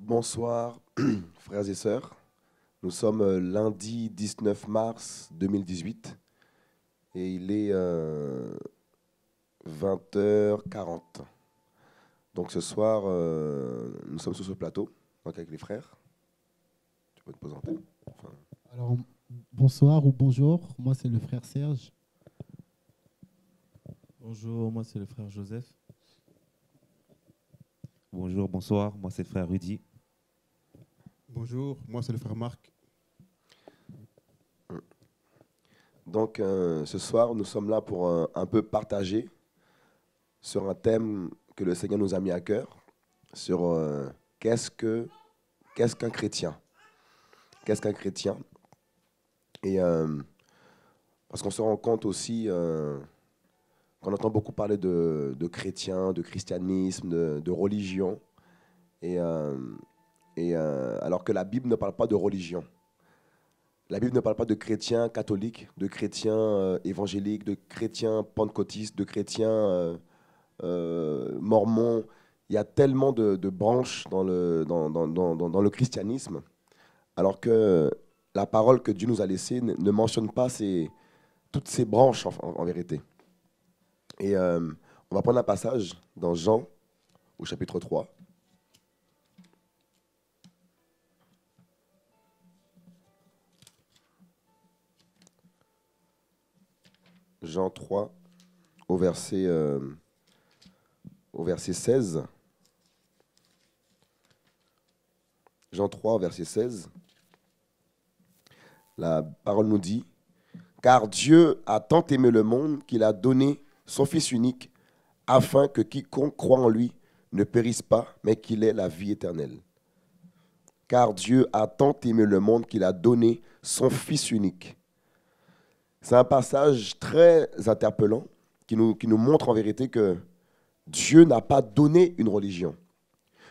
Bonsoir, frères et sœurs. Nous sommes lundi 19 mars 2018 et il est 20h40. Donc ce soir, nous sommes sur ce plateau, donc avec les frères. Tu peux te présenter. Enfin, Alors, bonsoir ou bonjour, moi c'est le frère Serge. Bonjour, moi c'est le frère Joseph. Bonjour, bonsoir, moi c'est le frère Rudy. Bonjour, moi c'est le frère Marc. donc ce soir, nous sommes là pour un peu partager sur un thème que le Seigneur nous a mis à cœur, sur qu'est-ce qu'un chrétien. Qu'est-ce qu'un chrétien? Et parce qu'on se rend compte aussi qu'on entend beaucoup parler de chrétiens, de christianisme, de religion, et, alors que la Bible ne parle pas de religion. La Bible ne parle pas de chrétiens catholiques, de chrétiens évangéliques, de chrétiens pentecôtistes, de chrétiens mormons. Il y a tellement de branches dans dans le christianisme, alors que la parole que Dieu nous a laissée ne mentionne pas toutes ces branches en vérité. Et on va prendre un passage dans Jean, au chapitre 3. Jean 3, au verset 16. Jean 3, verset 16. La parole nous dit: car Dieu a tant aimé le monde qu'il a donné son Fils unique, afin que quiconque croit en lui ne périsse pas, mais qu'il ait la vie éternelle. Car Dieu a tant aimé le monde qu'il a donné son Fils unique. C'est un passage très interpellant qui nous montre en vérité que Dieu n'a pas donné une religion.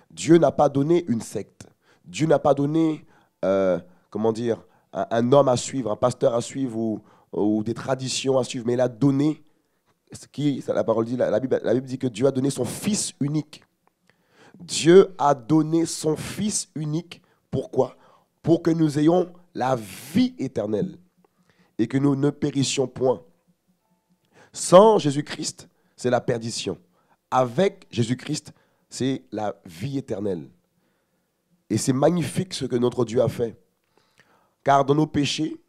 Dieu n'a pas donné une secte. Dieu n'a pas donné, comment dire, un homme à suivre, un pasteur à suivre ou des traditions à suivre, mais il a donné, la parole dit, la Bible dit que Dieu a donné son Fils unique. Dieu a donné son Fils unique. Pourquoi? Pour que nous ayons la vie éternelle et que nous ne périssions point. Sans Jésus-Christ, c'est la perdition. Avec Jésus-Christ, c'est la vie éternelle. Et c'est magnifique ce que notre Dieu a fait. Car dans nos péchés,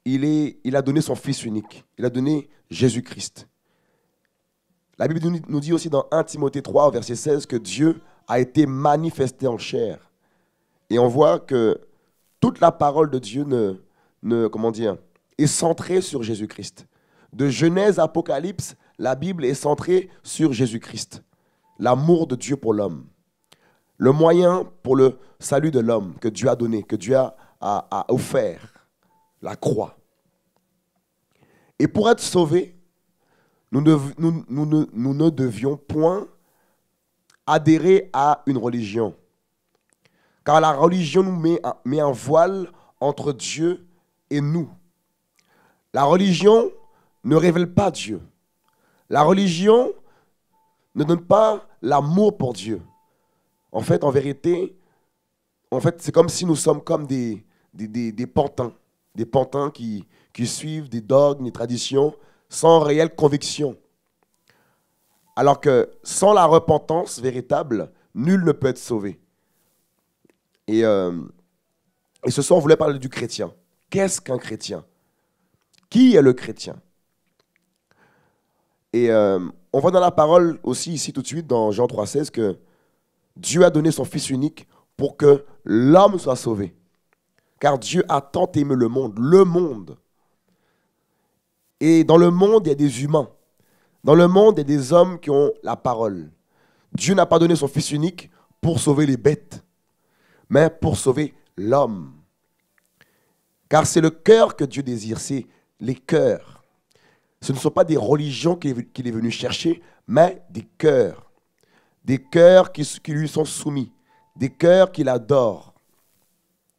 il a donné son Fils unique. Il a donné Jésus-Christ. La Bible nous dit aussi dans 1 Timothée 3, verset 16, que Dieu a été manifesté en chair. Et on voit que toute la parole de Dieu comment dire, est centrée sur Jésus-Christ. De Genèse à Apocalypse, la Bible est centrée sur Jésus-Christ. L'amour de Dieu pour l'homme. Le moyen pour le salut de l'homme que Dieu a donné, que Dieu a offert. La croix. Et pour être sauvés, nous ne devions point adhérer à une religion. Car la religion nous met un voile entre Dieu et nous. La religion ne révèle pas Dieu. La religion ne donne pas l'amour pour Dieu. En fait, en vérité, c'est comme si nous sommes comme des pantins. Des pantins qui suivent des dogmes, des traditions, sans réelle conviction. Alors que sans la repentance véritable, nul ne peut être sauvé. Et ce soir, on voulait parler du chrétien. Qu'est-ce qu'un chrétien? Qui est le chrétien? Et on voit dans la parole aussi ici tout de suite, dans Jean 3,16, que Dieu a donné son Fils unique pour que l'homme soit sauvé. Car Dieu a tant aimé le monde, le monde. Et dans le monde, il y a des humains. Dans le monde, il y a des hommes qui ont la parole. Dieu n'a pas donné son Fils unique pour sauver les bêtes, mais pour sauver l'homme. Car c'est le cœur que Dieu désire, c'est les cœurs. Ce ne sont pas des religions qu'il est venu chercher, mais des cœurs. Des cœurs qui lui sont soumis, des cœurs qu'il adore.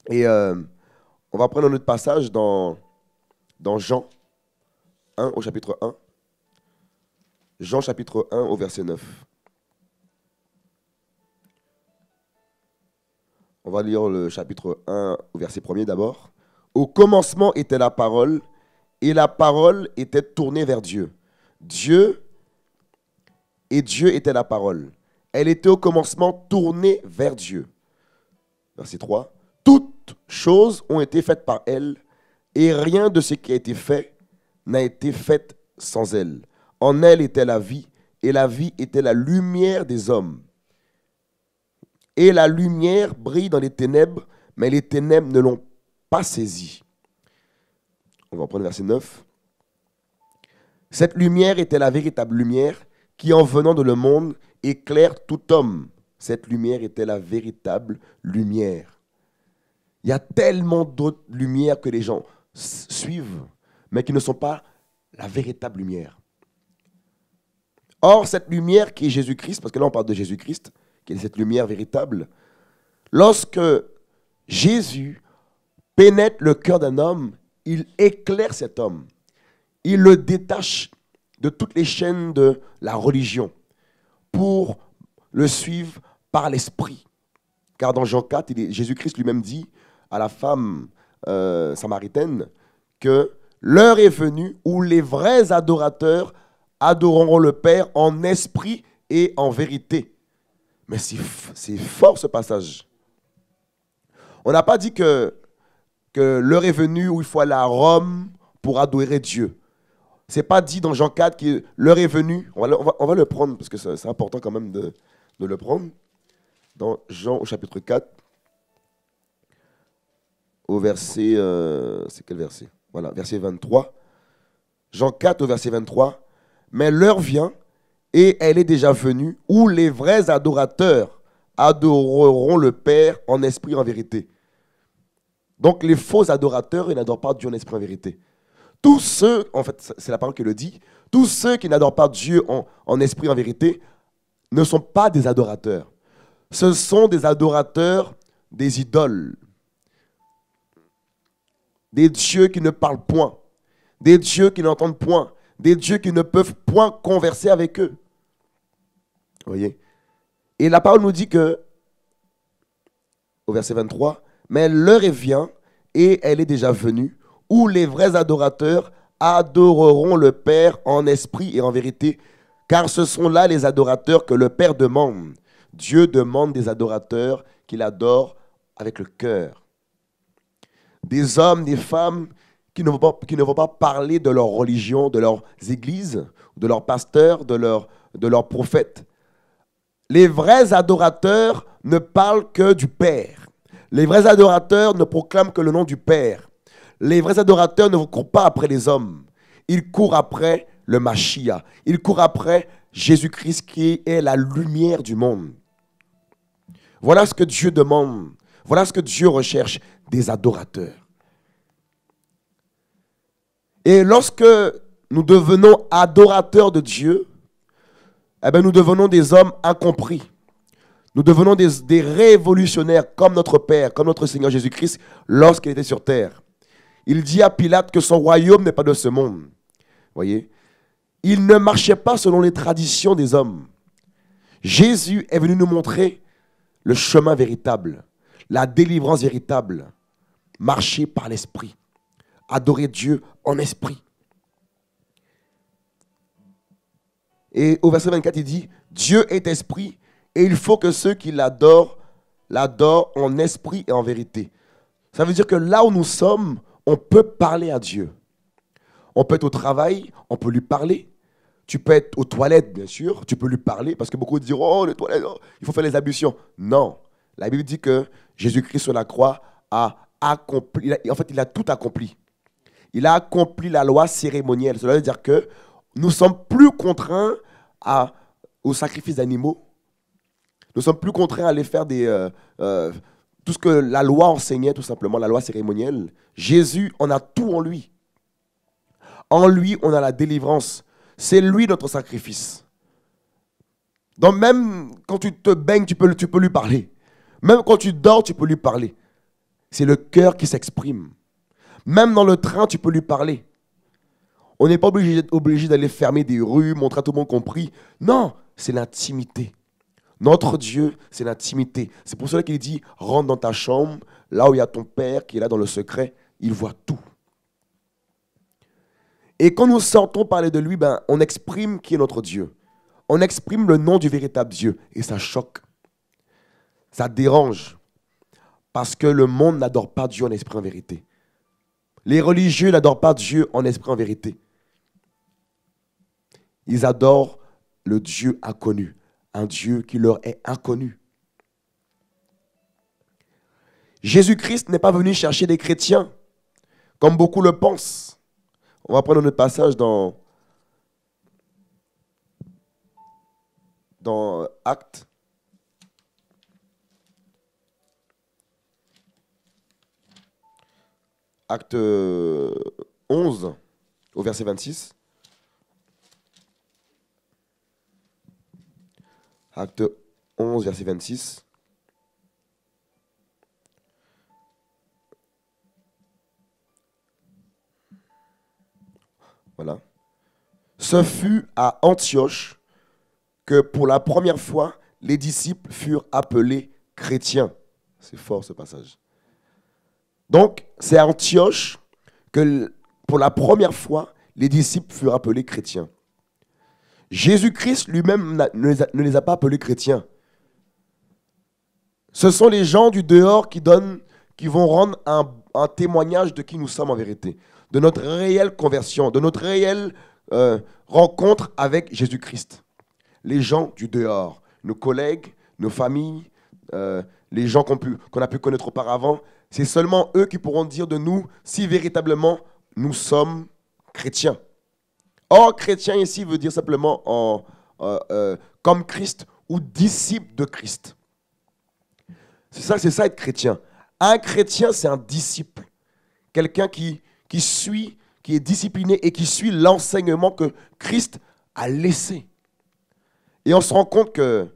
Et on va prendre un autre passage dans Jean 1 au chapitre 1. Jean chapitre 1 au verset 9. On va lire le chapitre 1 au verset 1er d'abord. Au commencement était la parole, et la parole était tournée vers Dieu. Dieu était la parole. Elle était au commencement tournée vers Dieu. Verset 3. Toutes choses ont été faites par elle, et rien de ce qui a été fait n'a été fait sans elle. En elle était la vie, et la vie était la lumière des hommes. Et la lumière brille dans les ténèbres, mais les ténèbres ne l'ont pas saisie. On va prendre verset 9. Cette lumière était la véritable lumière qui, en venant dans le monde, éclaire tout homme. Cette lumière était la véritable lumière. Il y a tellement d'autres lumières que les gens suivent, mais qui ne sont pas la véritable lumière. Or, cette lumière qui est Jésus-Christ, parce que là on parle de Jésus-Christ, qui est cette lumière véritable, lorsque Jésus pénètre le cœur d'un homme, il éclaire cet homme. Il le détache de toutes les chaînes de la religion pour le suivre par l'esprit. Car dans Jean 4, Jésus-Christ lui-même dit à la femme samaritaine que l'heure est venue où les vrais adorateurs adoreront le Père en esprit et en vérité. Mais c'est fort ce passage. On n'a pas dit que l'heure est venue où il faut aller à Rome pour adorer Dieu. Ce n'est pas dit dans Jean 4 que l'heure est venue. On va le prendre parce que c'est important quand même de le prendre. Dans Jean au chapitre 4, au verset... c'est quel verset? Voilà, verset 23. Jean 4 au verset 23. Mais l'heure vient, et elle est déjà venue, où les vrais adorateurs adoreront le Père en esprit et en vérité. Donc les faux adorateurs, ils n'adorent pas Dieu en esprit et en vérité. Tous ceux, en fait c'est la parole qui le dit, tous ceux qui n'adorent pas Dieu en esprit et en vérité ne sont pas des adorateurs. Ce sont des adorateurs des idoles. Des dieux qui ne parlent point. Des dieux qui n'entendent point. Des dieux qui ne peuvent point converser avec eux. Vous voyez? Et la parole nous dit que, au verset 23, mais l'heure est vient, et elle est déjà venue, où les vrais adorateurs adoreront le Père en esprit et en vérité, car ce sont là les adorateurs que le Père demande. Dieu demande des adorateurs qu'il adore avec le cœur. Des hommes, des femmes qui ne vont pas parler de leur religion, de leurs églises, de leurs pasteurs, de leurs prophètes. Les vrais adorateurs ne parlent que du Père. Les vrais adorateurs ne proclament que le nom du Père. Les vrais adorateurs ne courent pas après les hommes. Ils courent après le Mashiach. Ils courent après Jésus-Christ qui est la lumière du monde. Voilà ce que Dieu demande. Voilà ce que Dieu recherche, des adorateurs. Et lorsque nous devenons adorateurs de Dieu, eh bien, nous devenons des hommes incompris. Nous devenons des révolutionnaires comme notre Père, comme notre Seigneur Jésus-Christ lorsqu'il était sur terre. Il dit à Pilate que son royaume n'est pas de ce monde. Voyez, il ne marchait pas selon les traditions des hommes. Jésus est venu nous montrer le chemin véritable, la délivrance véritable, marcher par l'esprit, adorer Dieu en esprit. Et au verset 24, il dit, Dieu est esprit et il faut que ceux qui l'adorent en esprit et en vérité. Ça veut dire que là où nous sommes, on peut parler à Dieu. On peut être au travail, on peut lui parler. Tu peux être aux toilettes, bien sûr, tu peux lui parler, parce que beaucoup diront, oh, les toilettes, oh, il faut faire les ablutions. Non, la Bible dit que Jésus-Christ sur la croix a accompli, en fait, il a tout accompli. Il a accompli la loi cérémonielle. Cela veut dire que nous ne sommes plus contraints au sacrifice d'animaux. Nous ne sommes plus contraints à aller faire tout ce que la loi enseignait, tout simplement, la loi cérémonielle. Jésus, on a tout en lui. En lui, on a la délivrance. C'est lui notre sacrifice. Donc même quand tu te baignes, tu peux lui parler. Même quand tu dors, tu peux lui parler. C'est le cœur qui s'exprime. Même dans le train, tu peux lui parler. On n'est pas obligé d'aller fermer des rues, montrer à tout le monde compris. Non, c'est l'intimité. Notre Dieu, c'est l'intimité. C'est pour cela qu'il dit, rentre dans ta chambre, là où il y a ton Père qui est là dans le secret, il voit tout. Et quand nous sortons parler de lui, on exprime qui est notre Dieu. On exprime le nom du véritable Dieu. Et ça choque. Ça dérange. Parce que le monde n'adore pas Dieu en esprit en vérité. Les religieux n'adorent pas Dieu en esprit en vérité. Ils adorent le Dieu inconnu. Un Dieu qui leur est inconnu. Jésus-Christ n'est pas venu chercher des chrétiens, comme beaucoup le pensent. On va prendre notre passage dans Actes. Acte 11, au verset 26. Acte 11, verset 26. Voilà. Ce fut à Antioche que pour la première fois, les disciples furent appelés chrétiens. C'est fort ce passage. Donc, c'est à Antioche que pour la première fois, les disciples furent appelés chrétiens. Jésus-Christ lui-même ne les a pas appelés chrétiens. Ce sont les gens du dehors qui vont rendre un témoignage de qui nous sommes en vérité, de notre réelle conversion, de notre réelle rencontre avec Jésus-Christ. Les gens du dehors, nos collègues, nos familles, les gens qu'on a pu connaître auparavant, c'est seulement eux qui pourront dire de nous si véritablement nous sommes chrétiens. Or, chrétien ici veut dire simplement comme Christ ou disciple de Christ. C'est ça être chrétien. Un chrétien, c'est un disciple. Quelqu'un qui suit, qui est discipliné et qui suit l'enseignement que Christ a laissé. Et on se rend compte que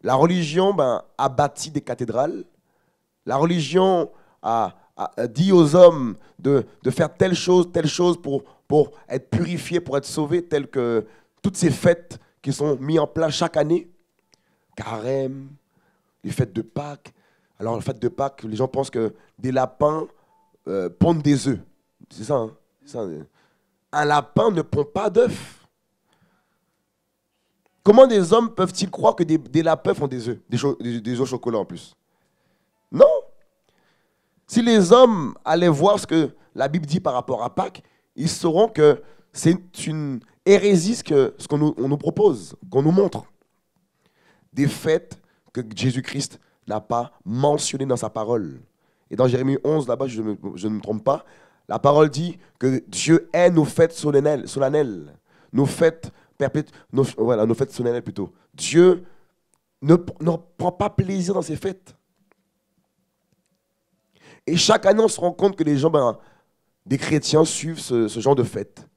la religion a bâti des cathédrales. La religion a dit aux hommes de faire telle chose pour être purifiés, pour être sauvés, telles que toutes ces fêtes qui sont mises en place chaque année. Carême, les fêtes de Pâques. Alors, les fêtes de Pâques, les gens pensent que des lapins pondent des œufs. C'est ça, hein? Un lapin ne pond pas d'œufs. Comment des hommes peuvent-ils croire que des lapins font des œufs, des œufs au chocolat en plus? Non. Si les hommes allaient voir ce que la Bible dit par rapport à Pâques, ils sauront que c'est une hérésie ce qu'on nous propose, qu'on nous montre. Des fêtes que Jésus-Christ n'a pas mentionnées dans sa parole. Et dans Jérémie 11, là-bas, je ne me trompe pas, la parole dit que Dieu hait nos fêtes solennelles, nos fêtes nos fêtes solennelles plutôt. Dieu ne prend pas plaisir dans ces fêtes. Et chaque année, on se rend compte que les gens, des chrétiens suivent ce genre de fête.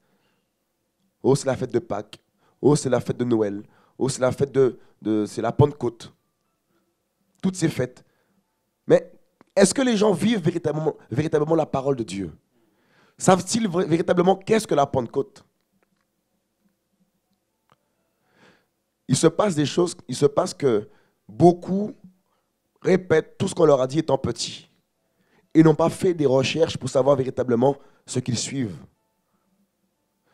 Oh, c'est la fête de Pâques. Oh, c'est la fête de Noël. Oh, c'est la fête c'est la Pentecôte. Toutes ces fêtes. Mais est-ce que les gens vivent véritablement la parole de Dieu? Savent-ils véritablement qu'est-ce que la Pentecôte? Il se passe des choses, il se passe que beaucoup répètent tout ce qu'on leur a dit étant petits. Et n'ont pas fait des recherches pour savoir véritablement ce qu'ils suivent.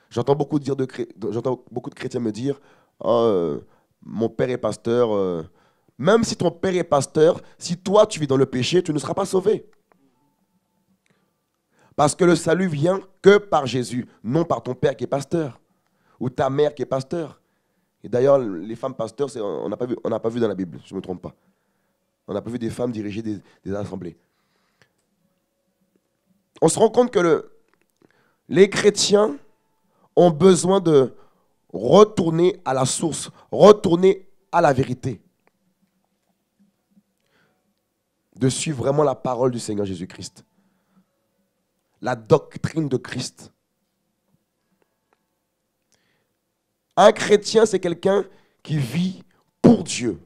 J'entends beaucoup de chrétiens me dire mon père est pasteur. Même si ton père est pasteur, si toi tu vis dans le péché, tu ne seras pas sauvé. Parce que le salut vient que par Jésus, non par ton père qui est pasteur ou ta mère qui est pasteur. Et d'ailleurs, les femmes pasteurs, on n'a pas vu dans la Bible, je ne me trompe pas. On n'a pas vu des femmes diriger des assemblées. On se rend compte que les chrétiens ont besoin de retourner à la source, retourner à la vérité. De suivre vraiment la parole du Seigneur Jésus-Christ. La doctrine de Christ. Un chrétien, c'est quelqu'un qui vit pour Dieu.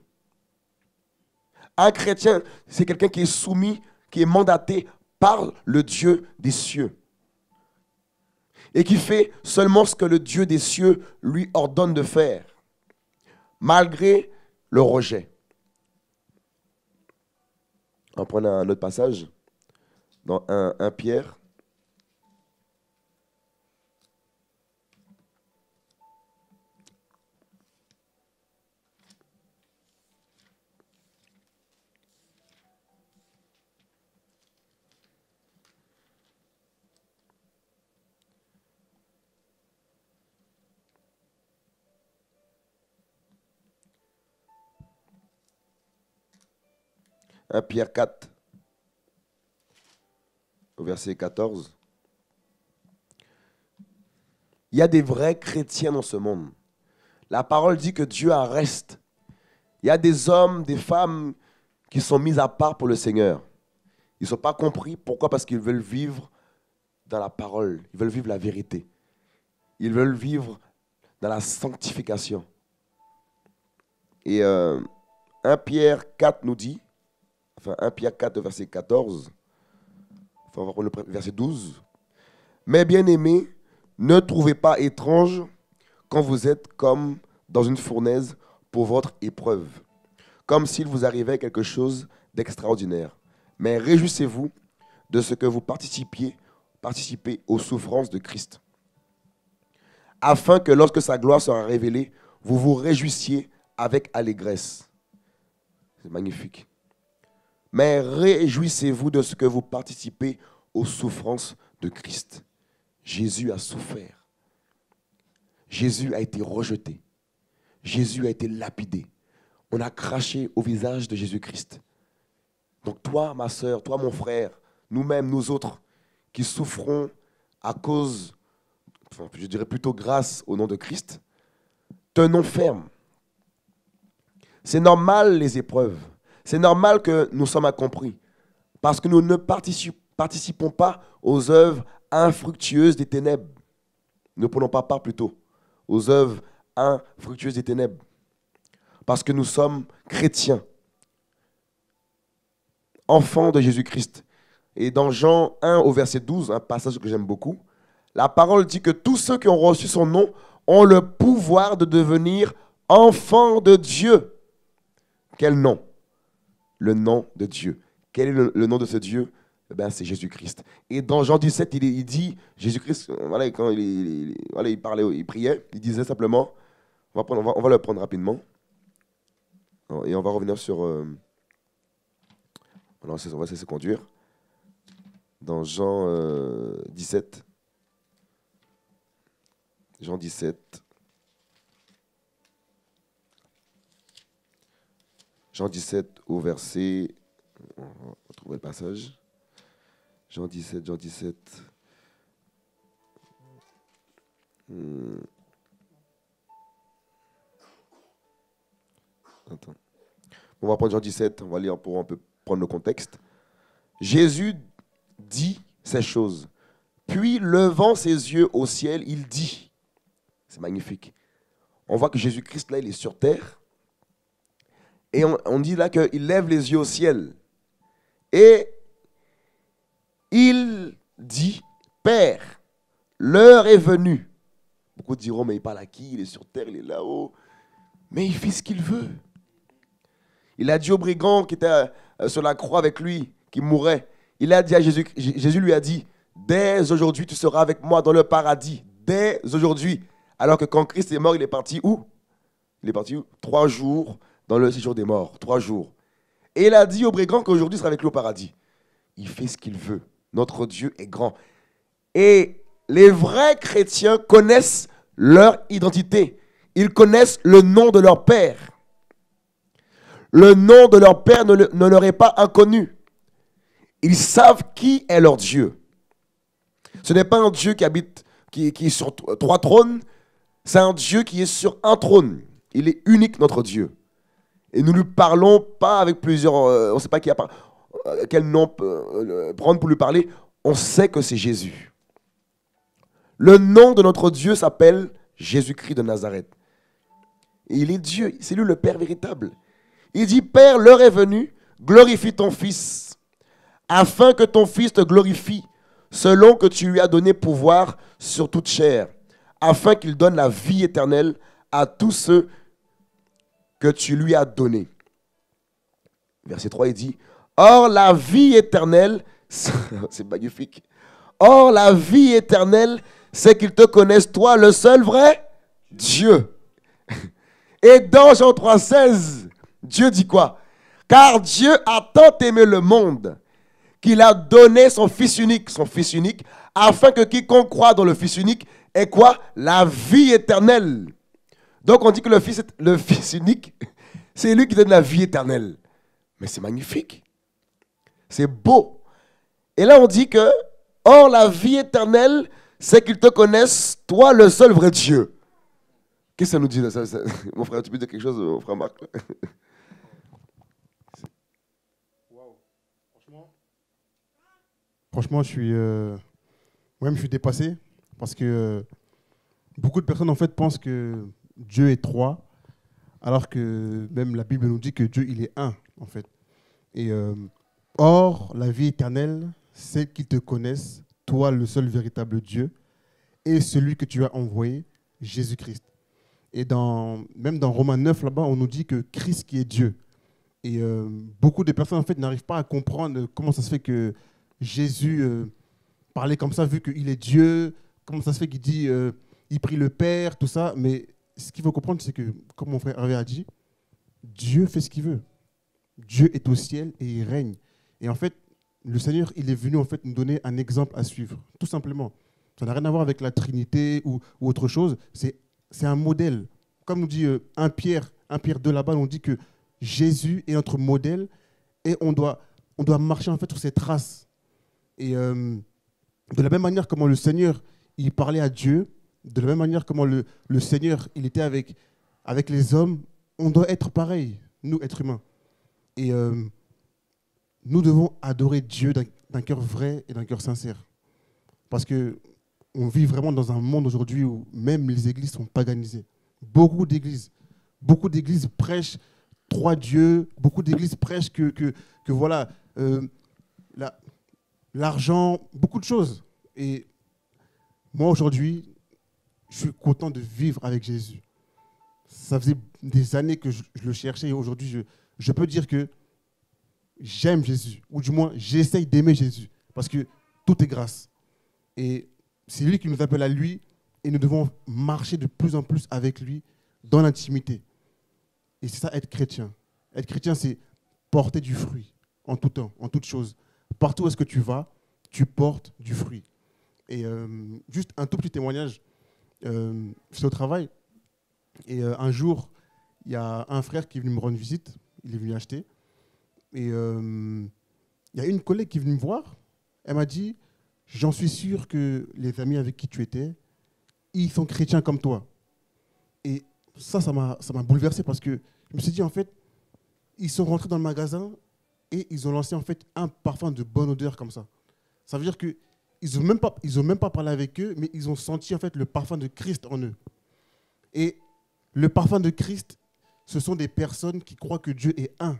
Un chrétien, c'est quelqu'un qui est soumis, qui est mandaté par le Dieu des cieux. Et qui fait seulement ce que le Dieu des cieux lui ordonne de faire. Malgré le rejet. On va prendre un autre passage dans 1 Pierre. Un Pierre 4, au verset 14. Il y a des vrais chrétiens dans ce monde. La parole dit que Dieu en reste. Il y a des hommes, des femmes qui sont mis à part pour le Seigneur. Ils ne sont pas compris. Pourquoi? Parce qu'ils veulent vivre dans la parole. Ils veulent vivre la vérité. Ils veulent vivre dans la sanctification. Et 1 Pierre 4 nous dit, enfin 1 Pierre 4, verset 14, enfin, on va prendre le verset 12. Mais bien-aimés, ne trouvez pas étrange quand vous êtes comme dans une fournaise pour votre épreuve, comme s'il vous arrivait quelque chose d'extraordinaire. Mais réjouissez-vous de ce que vous participez aux souffrances de Christ, afin que lorsque sa gloire sera révélée, vous vous réjouissiez avec allégresse. C'est magnifique. Mais réjouissez-vous de ce que vous participez aux souffrances de Christ. Jésus a souffert. Jésus a été rejeté. Jésus a été lapidé. On a craché au visage de Jésus-Christ. Donc toi, ma sœur, toi, mon frère, nous-mêmes, nous autres, qui souffrons à cause, enfin, je dirais plutôt grâce au nom de Christ, tenons ferme. C'est normal les épreuves. C'est normal que nous sommes incompris. Parce que nous ne participons pas aux œuvres infructueuses des ténèbres. Nous ne prenons pas part plutôt aux œuvres infructueuses des ténèbres. Parce que nous sommes chrétiens, enfants de Jésus-Christ. Et dans Jean 1 au verset 12, un passage que j'aime beaucoup, la parole dit que tous ceux qui ont reçu son nom ont le pouvoir de devenir enfants de Dieu. Quel nom? Le nom de Dieu. Quel est le nom de ce Dieu? Eh bien, c'est Jésus-Christ. Et dans Jean 17, il dit, Jésus-Christ, voilà, quand il parlait, il priait, il disait simplement, on va le prendre rapidement, et on va revenir sur... on va essayer de se conduire. Dans Jean 17. Jean 17. Jean 17 au verset... On va trouver le passage. Jean 17. Attends. On va prendre Jean 17, on va lire pour un peu prendre le contexte. Jésus dit ces choses. Puis, levant ses yeux au ciel, il dit, c'est magnifique, on voit que Jésus-Christ, là, il est sur terre, et on dit là qu'il lève les yeux au ciel, et il dit, Père, l'heure est venue. Beaucoup diront, mais il parle à qui? Il est sur terre, il est là-haut. Mais il fait ce qu'il veut. Il a dit au brigand qui était sur la croix avec lui, qui mourait, il a dit à Jésus, Jésus lui a dit, dès aujourd'hui tu seras avec moi dans le paradis. Dès aujourd'hui. Alors que quand Christ est mort, il est parti où? Il est parti où? 3 jours dans le séjour des morts. 3 jours. Et il a dit au brigand qu'aujourd'hui il sera avec lui au paradis. Il fait ce qu'il veut. Notre Dieu est grand. Et les vrais chrétiens connaissent leur identité. Ils connaissent le nom de leur Père. Le nom de leur Père ne leur est pas inconnu. Ils savent qui est leur Dieu. Ce n'est pas un Dieu qui habite, qui est sur 3 trônes. C'est un Dieu qui est sur un trône. Il est unique, notre Dieu. Et nous ne lui parlons pas avec plusieurs... on ne sait pas quel nom prendre pour lui parler. On sait que c'est Jésus. Le nom de notre Dieu s'appelle Jésus-Christ de Nazareth. Et il est Dieu. C'est lui le Père véritable. Il dit, Père, l'heure est venue, glorifie ton Fils, afin que ton Fils te glorifie, selon que tu lui as donné pouvoir sur toute chair, afin qu'il donne la vie éternelle à tous ceux que tu lui as donnés. Verset 3, il dit, Or, la vie éternelle, c'est magnifique. Or, la vie éternelle, c'est qu'ils te connaissent, toi, le seul vrai Dieu. Et dans Jean 3,16, Dieu dit quoi? Car Dieu a tant aimé le monde qu'il a donné son Fils unique, afin que quiconque croit dans le Fils unique ait quoi? La vie éternelle. Donc on dit que le Fils unique, c'est lui qui donne la vie éternelle. Mais c'est magnifique. C'est beau. Et là on dit que, or la vie éternelle, c'est qu'ils te connaissent, toi le seul vrai Dieu. Qu'est-ce que ça nous dit là? Mon frère, tu peux dire quelque chose, mon frère Marc? Franchement, je suis, moi-même, je suis dépassé parce que beaucoup de personnes en fait pensent que Dieu est trois, alors que même la Bible nous dit que Dieu il est un en fait. Et or, la vie éternelle, c'est qu'ils te connaissent, toi le seul véritable Dieu, et celui que tu as envoyé, Jésus-Christ. Et même dans Romains 9, là-bas, on nous dit que Christ qui est Dieu. Et beaucoup de personnes en fait n'arrivent pas à comprendre comment ça se fait que Jésus parlait comme ça, vu qu'il est Dieu. Comment ça se fait qu'il dit, il prie le Père, tout ça. Mais ce qu'il faut comprendre, c'est que, comme mon frère Hervé a dit, Dieu fait ce qu'il veut. Dieu est au ciel et il règne. Et en fait, le Seigneur, il est venu en fait nous donner un exemple à suivre, tout simplement. Ça n'a rien à voir avec la Trinité ou autre chose. C'est un modèle. Comme nous dit 1 Pierre 2 là-bas, on dit que Jésus est notre modèle et on doit marcher en fait sur ses traces. Et de la même manière comment le Seigneur il parlait à Dieu, de la même manière comment le Seigneur il était avec les hommes, on doit être pareil, nous êtres humains. Et nous devons adorer Dieu d'un cœur vrai et d'un cœur sincère. Parce qu'on vit vraiment dans un monde aujourd'hui où même les églises sont paganisées. Beaucoup d'églises prêchent trois dieux, beaucoup d'églises prêchent que voilà, l'argent, beaucoup de choses. Et moi, aujourd'hui, je suis content de vivre avec Jésus. Ça faisait des années que je le cherchais et aujourd'hui, je peux dire que j'aime Jésus, ou du moins, j'essaye d'aimer Jésus, parce que tout est grâce. Et c'est lui qui nous appelle à lui, et nous devons marcher de plus en plus avec lui dans l'intimité. Et c'est ça, être chrétien. Être chrétien, c'est porter du fruit, en tout temps, en toute chose. Partout où est-ce que tu vas, tu portes du fruit. Et juste un tout petit témoignage, j'étais au travail, et un jour, il y a un frère qui est venu me rendre visite, il est venu acheter, et il y a une collègue qui est venue me voir, elle m'a dit, j'en suis sûr que les amis avec qui tu étais, ils sont chrétiens comme toi. Et ça m'a bouleversé parce que je me suis dit, en fait, ils sont rentrés dans le magasin et ils ont lancé en fait un parfum de bonne odeur comme ça. Ça veut dire qu'ils n'ont même pas parlé avec eux, mais ils ont senti en fait le parfum de Christ en eux. Et le parfum de Christ, ce sont des personnes qui croient que Dieu est un.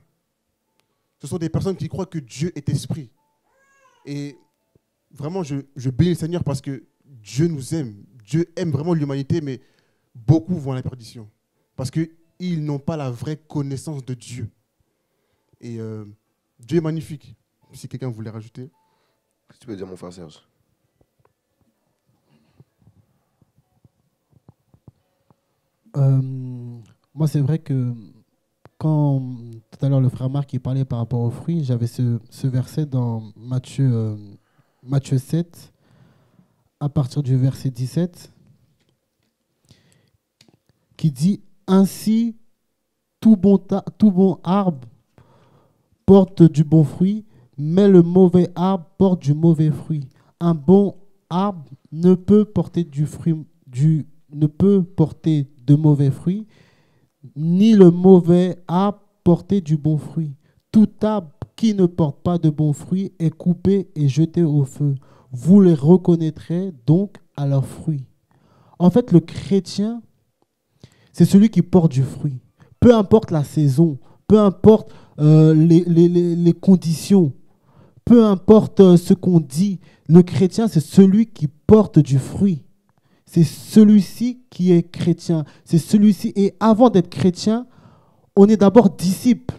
Ce sont des personnes qui croient que Dieu est esprit. Et vraiment, je bénis le Seigneur parce que Dieu nous aime. Dieu aime vraiment l'humanité, mais beaucoup vont à la perdition. Parce qu'ils n'ont pas la vraie connaissance de Dieu. Et Dieu est magnifique. Si quelqu'un voulait rajouter. Qu'est-ce que tu peux dire, mon frère Serge? Moi, c'est vrai que quand tout à l'heure le frère Marc il parlait par rapport aux fruits, j'avais ce verset dans Matthieu 7, à partir du verset 17, qui dit « Ainsi, tout bon arbre porte du bon fruit, mais le mauvais arbre porte du mauvais fruit. Un bon arbre ne peut porter de mauvais fruits, ni le mauvais arbre porter du bon fruit. Tout arbre qui ne porte pas de bons fruits est coupé et jeté au feu. Vous les reconnaîtrez donc à leurs fruits. » En fait, le chrétien, c'est celui qui porte du fruit. Peu importe la saison, peu importe les conditions, peu importe ce qu'on dit, le chrétien, c'est celui qui porte du fruit. C'est celui-ci qui est chrétien. C'est celui-ci. Et avant d'être chrétien, on est d'abord disciple.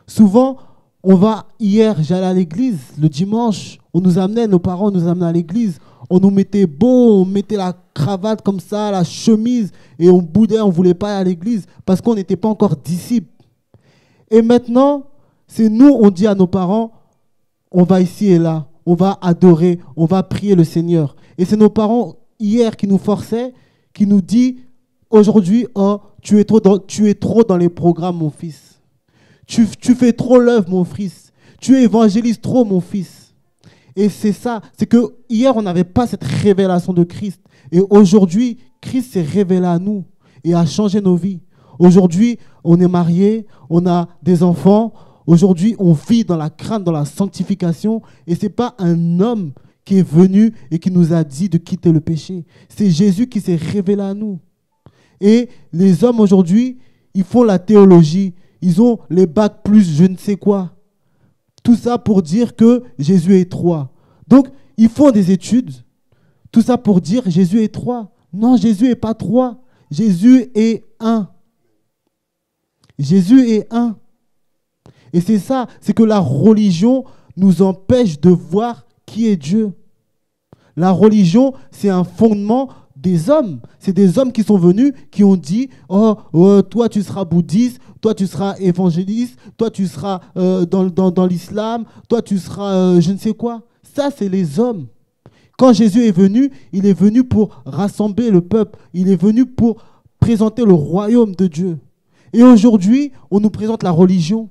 Souvent, Hier, j'allais à l'église, le dimanche, nos parents nous amenaient à l'église. On nous mettait beau, on mettait la cravate comme ça, la chemise, et on boudait, on ne voulait pas aller à l'église parce qu'on n'était pas encore disciples. Et maintenant, c'est nous, on dit à nos parents, on va ici et là, on va adorer, on va prier le Seigneur. Et c'est nos parents, hier, qui nous forçaient, qui nous disent, aujourd'hui, oh, tu es trop dans les programmes, mon fils. Tu fais trop l'œuvre, mon fils. Tu évangélises trop, mon fils. Et c'est ça, c'est que hier, on n'avait pas cette révélation de Christ. Et aujourd'hui, Christ s'est révélé à nous et a changé nos vies. Aujourd'hui, on est mariés, on a des enfants. Aujourd'hui, on vit dans la crainte, dans la sanctification. Et ce n'est pas un homme qui est venu et qui nous a dit de quitter le péché. C'est Jésus qui s'est révélé à nous. Et les hommes aujourd'hui, ils font la théologie. Ils ont les bacs plus je ne sais quoi. Tout ça pour dire que Jésus est trois. Donc, ils font des études. Tout ça pour dire Jésus est trois. Non, Jésus n'est pas trois. Jésus est un. Jésus est un. Et c'est ça, c'est que la religion nous empêche de voir qui est Dieu. La religion, c'est un fondement des hommes. C'est des hommes qui sont venus, qui ont dit, toi tu seras bouddhiste, toi tu seras évangéliste, toi tu seras dans l'islam, toi tu seras je ne sais quoi. Ça, c'est les hommes. Quand Jésus est venu, il est venu pour rassembler le peuple. Il est venu pour présenter le royaume de Dieu. Et aujourd'hui, on nous présente la religion.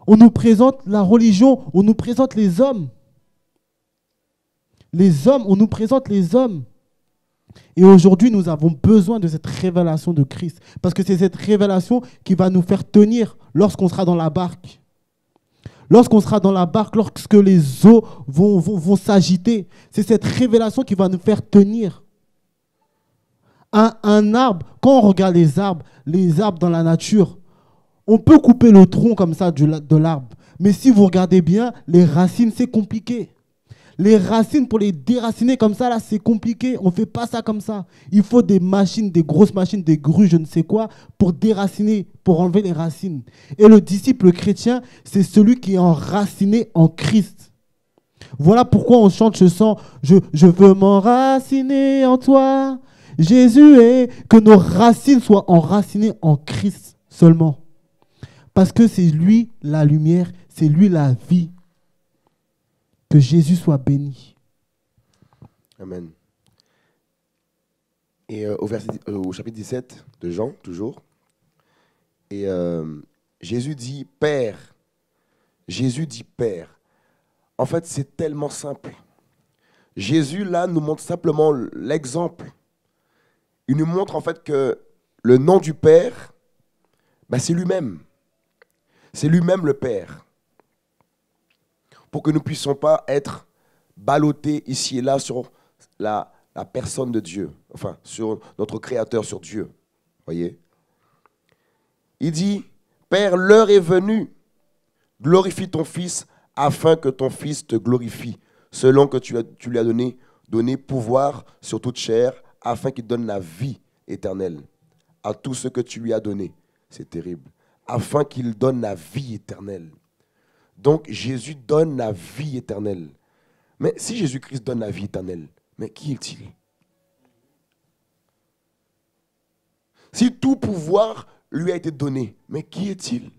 On nous présente la religion, on nous présente les hommes. Les hommes, on nous présente les hommes. Et aujourd'hui, nous avons besoin de cette révélation de Christ. Parce que c'est cette révélation qui va nous faire tenir lorsqu'on sera dans la barque. Lorsqu'on sera dans la barque, lorsque les eaux vont s'agiter. C'est cette révélation qui va nous faire tenir. Un arbre, quand on regarde les arbres dans la nature, on peut couper le tronc comme ça de l'arbre. Mais si vous regardez bien, les racines, c'est compliqué. Les racines, pour les déraciner comme ça, là, c'est compliqué. On ne fait pas ça comme ça. Il faut des machines, des grosses machines, des grues, je ne sais quoi, pour déraciner, pour enlever les racines. Et le disciple chrétien, c'est celui qui est enraciné en Christ. Voilà pourquoi on chante ce chant « Je veux m'enraciner en toi, Jésus » et que nos racines soient enracinées en Christ seulement. Parce que c'est lui la lumière, c'est lui la vie. Que Jésus soit béni. Amen. Et au chapitre 17 de Jean, toujours, et Jésus dit « Père ». Jésus dit « Père ». En fait, c'est tellement simple. Jésus, là, nous montre simplement l'exemple. Il nous montre en fait que le nom du Père, ben, c'est lui-même. C'est lui-même le Père. Pour que nous ne puissions pas être ballottés ici et là sur la personne de Dieu, enfin, sur notre Créateur, sur Dieu. Voyez ? Il dit, « Père, l'heure est venue, glorifie ton Fils, afin que ton Fils te glorifie, selon que tu lui as donné pouvoir sur toute chair, afin qu'il donne la vie éternelle à tous ceux que tu lui as donnés. » C'est terrible. Afin qu'il donne la vie éternelle. Donc, Jésus donne la vie éternelle. Mais si Jésus-Christ donne la vie éternelle, mais qui est-il? Si tout pouvoir lui a été donné, mais qui est-il?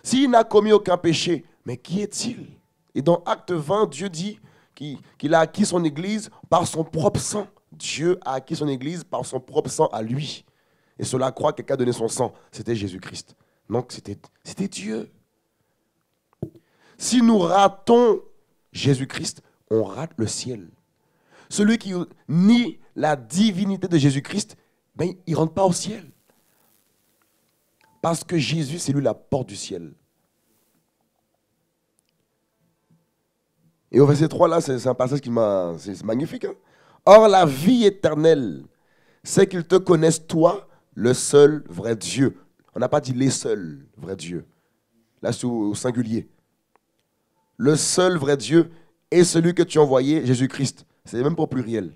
S'il n'a commis aucun péché, mais qui est-il? Et dans Acte 20, Dieu dit qu'il a acquis son Église par son propre sang. Dieu a acquis son Église par son propre sang à lui. Et cela croit que quelqu'un a donné son sang. C'était Jésus-Christ. Donc, c'était Dieu. Si nous ratons Jésus-Christ, on rate le ciel. Celui qui nie la divinité de Jésus-Christ, ben, il ne rentre pas au ciel. Parce que Jésus, c'est lui la porte du ciel. Et au verset 3, là, c'est un passage c'est magnifique. Hein? Or, la vie éternelle, c'est qu'ils te connaissent, toi, le seul vrai Dieu. On n'a pas dit les seuls vrais dieux. Là, c'est au singulier. Le seul vrai Dieu est celui que tu as envoyé, Jésus-Christ. C'est même pas au pluriel.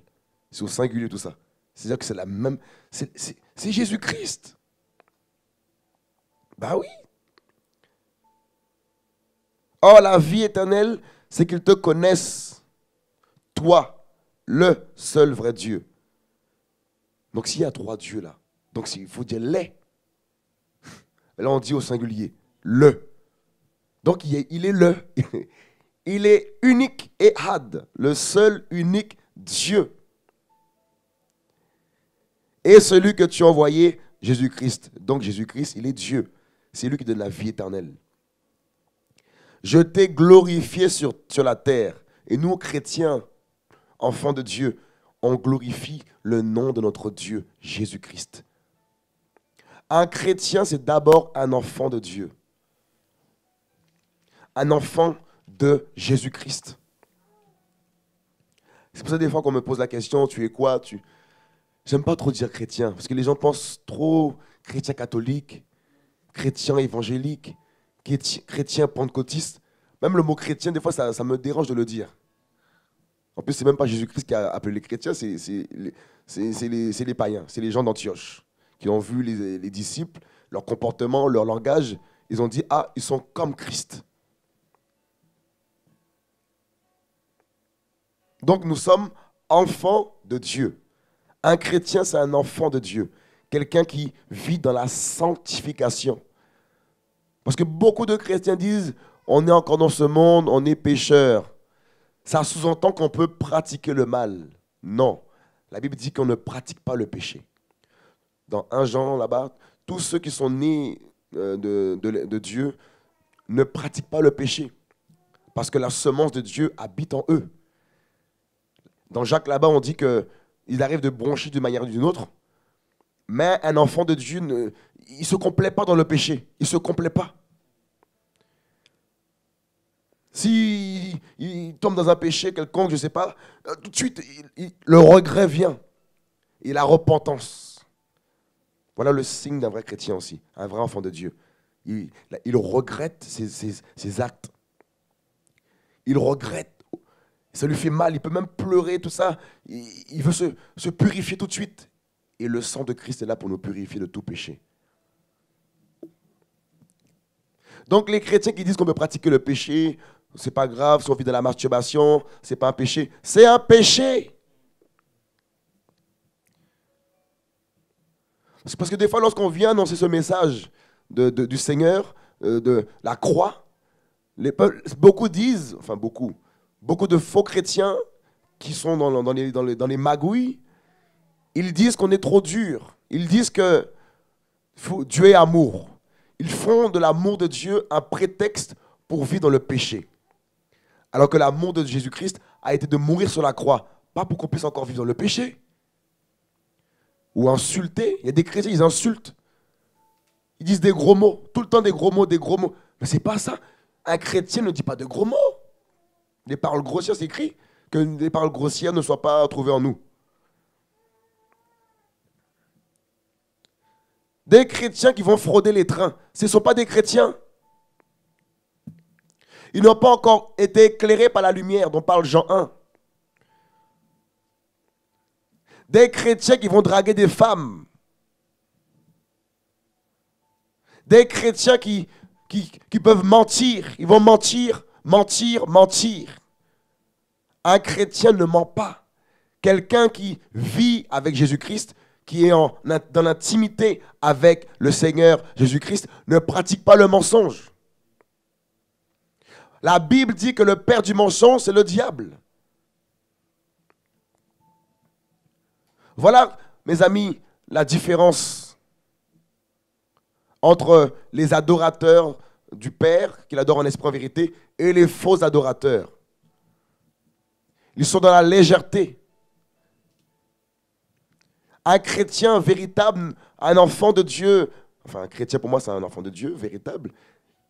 C'est au singulier tout ça. C'est-à-dire que c'est la même. C'est Jésus-Christ. Bah oui. Or, la vie éternelle, c'est qu'ils te connaissent, toi, le seul vrai Dieu. Donc, s'il y a 3 dieux là, donc il faut dire les. Là, on dit au singulier, le. Donc, il est le. Il est unique et had, le seul unique Dieu. Et celui que tu as envoyé, Jésus-Christ. Donc, Jésus-Christ, il est Dieu. C'est lui qui donne la vie éternelle. Je t'ai glorifié sur la terre. Et nous, chrétiens, enfants de Dieu, on glorifie le nom de notre Dieu, Jésus-Christ. Un chrétien, c'est d'abord un enfant de Dieu. Un enfant de Jésus-Christ. C'est pour ça des fois qu'on me pose la question, tu es quoi? J'aime pas trop dire chrétien, parce que les gens pensent trop chrétien catholique, chrétien évangélique, chrétien pentecôtiste. Même le mot chrétien, des fois, ça me dérange de le dire. En plus, c'est même pas Jésus-Christ qui a appelé les chrétiens, c'est les païens, c'est les gens d'Antioche qui ont vu les disciples, leur comportement, leur langage. Ils ont dit, ah, ils sont comme Christ. Donc, nous sommes enfants de Dieu. Un chrétien, c'est un enfant de Dieu. Quelqu'un qui vit dans la sanctification. Parce que beaucoup de chrétiens disent, on est encore dans ce monde, on est pécheur. Ça sous-entend qu'on peut pratiquer le mal. Non. La Bible dit qu'on ne pratique pas le péché. Dans 1 Jean, là-bas, tous ceux qui sont nés de Dieu ne pratiquent pas le péché. Parce que la semence de Dieu habite en eux. Dans Jacques, là-bas, on dit qu'il arrive de broncher d'une manière ou d'une autre. Mais un enfant de Dieu, il ne se complaît pas dans le péché. Il ne se complaît pas. S'il tombe dans un péché quelconque, je ne sais pas, tout de suite, le regret vient. Et la repentance. Voilà le signe d'un vrai chrétien aussi, un vrai enfant de Dieu. Il regrette ses actes. Il regrette. Ça lui fait mal, il peut même pleurer, tout ça. Il veut se purifier tout de suite. Et le sang de Christ est là pour nous purifier de tout péché. Donc les chrétiens qui disent qu'on peut pratiquer le péché, c'est pas grave, si on vit dans la masturbation, c'est pas un péché. C'est un péché. C'est parce que des fois, lorsqu'on vient annoncer ce message du Seigneur, de la croix, beaucoup disent, enfin beaucoup de faux chrétiens qui sont dans les magouilles, ils disent qu'on est trop dur. Ils disent que Dieu est amour. Ils font de l'amour de Dieu un prétexte pour vivre dans le péché. Alors que l'amour de Jésus-Christ a été de mourir sur la croix, pas pour qu'on puisse encore vivre dans le péché. Ou insulter. Il y a des chrétiens, ils insultent. Ils disent des gros mots, tout le temps des gros mots, des gros mots. Mais c'est pas ça. Un chrétien ne dit pas de gros mots. Les paroles grossières, c'est écrit que les paroles grossières ne soient pas trouvées en nous. Des chrétiens qui vont frauder les trains, ce ne sont pas des chrétiens. Ils n'ont pas encore été éclairés par la lumière dont parle Jean 1. Des chrétiens qui vont draguer des femmes. Des chrétiens qui peuvent mentir. Ils vont mentir. Un chrétien ne ment pas. Quelqu'un qui vit avec Jésus-Christ, qui est dans l'intimité avec le Seigneur Jésus-Christ, ne pratique pas le mensonge. La Bible dit que le père du mensonge, c'est le diable. Voilà, mes amis, la différence entre les adorateurs du Père, qu'il adore en esprit en vérité, et les faux adorateurs. Ils sont dans la légèreté. Un chrétien véritable, un enfant de Dieu, enfin un chrétien pour moi c'est un enfant de Dieu véritable,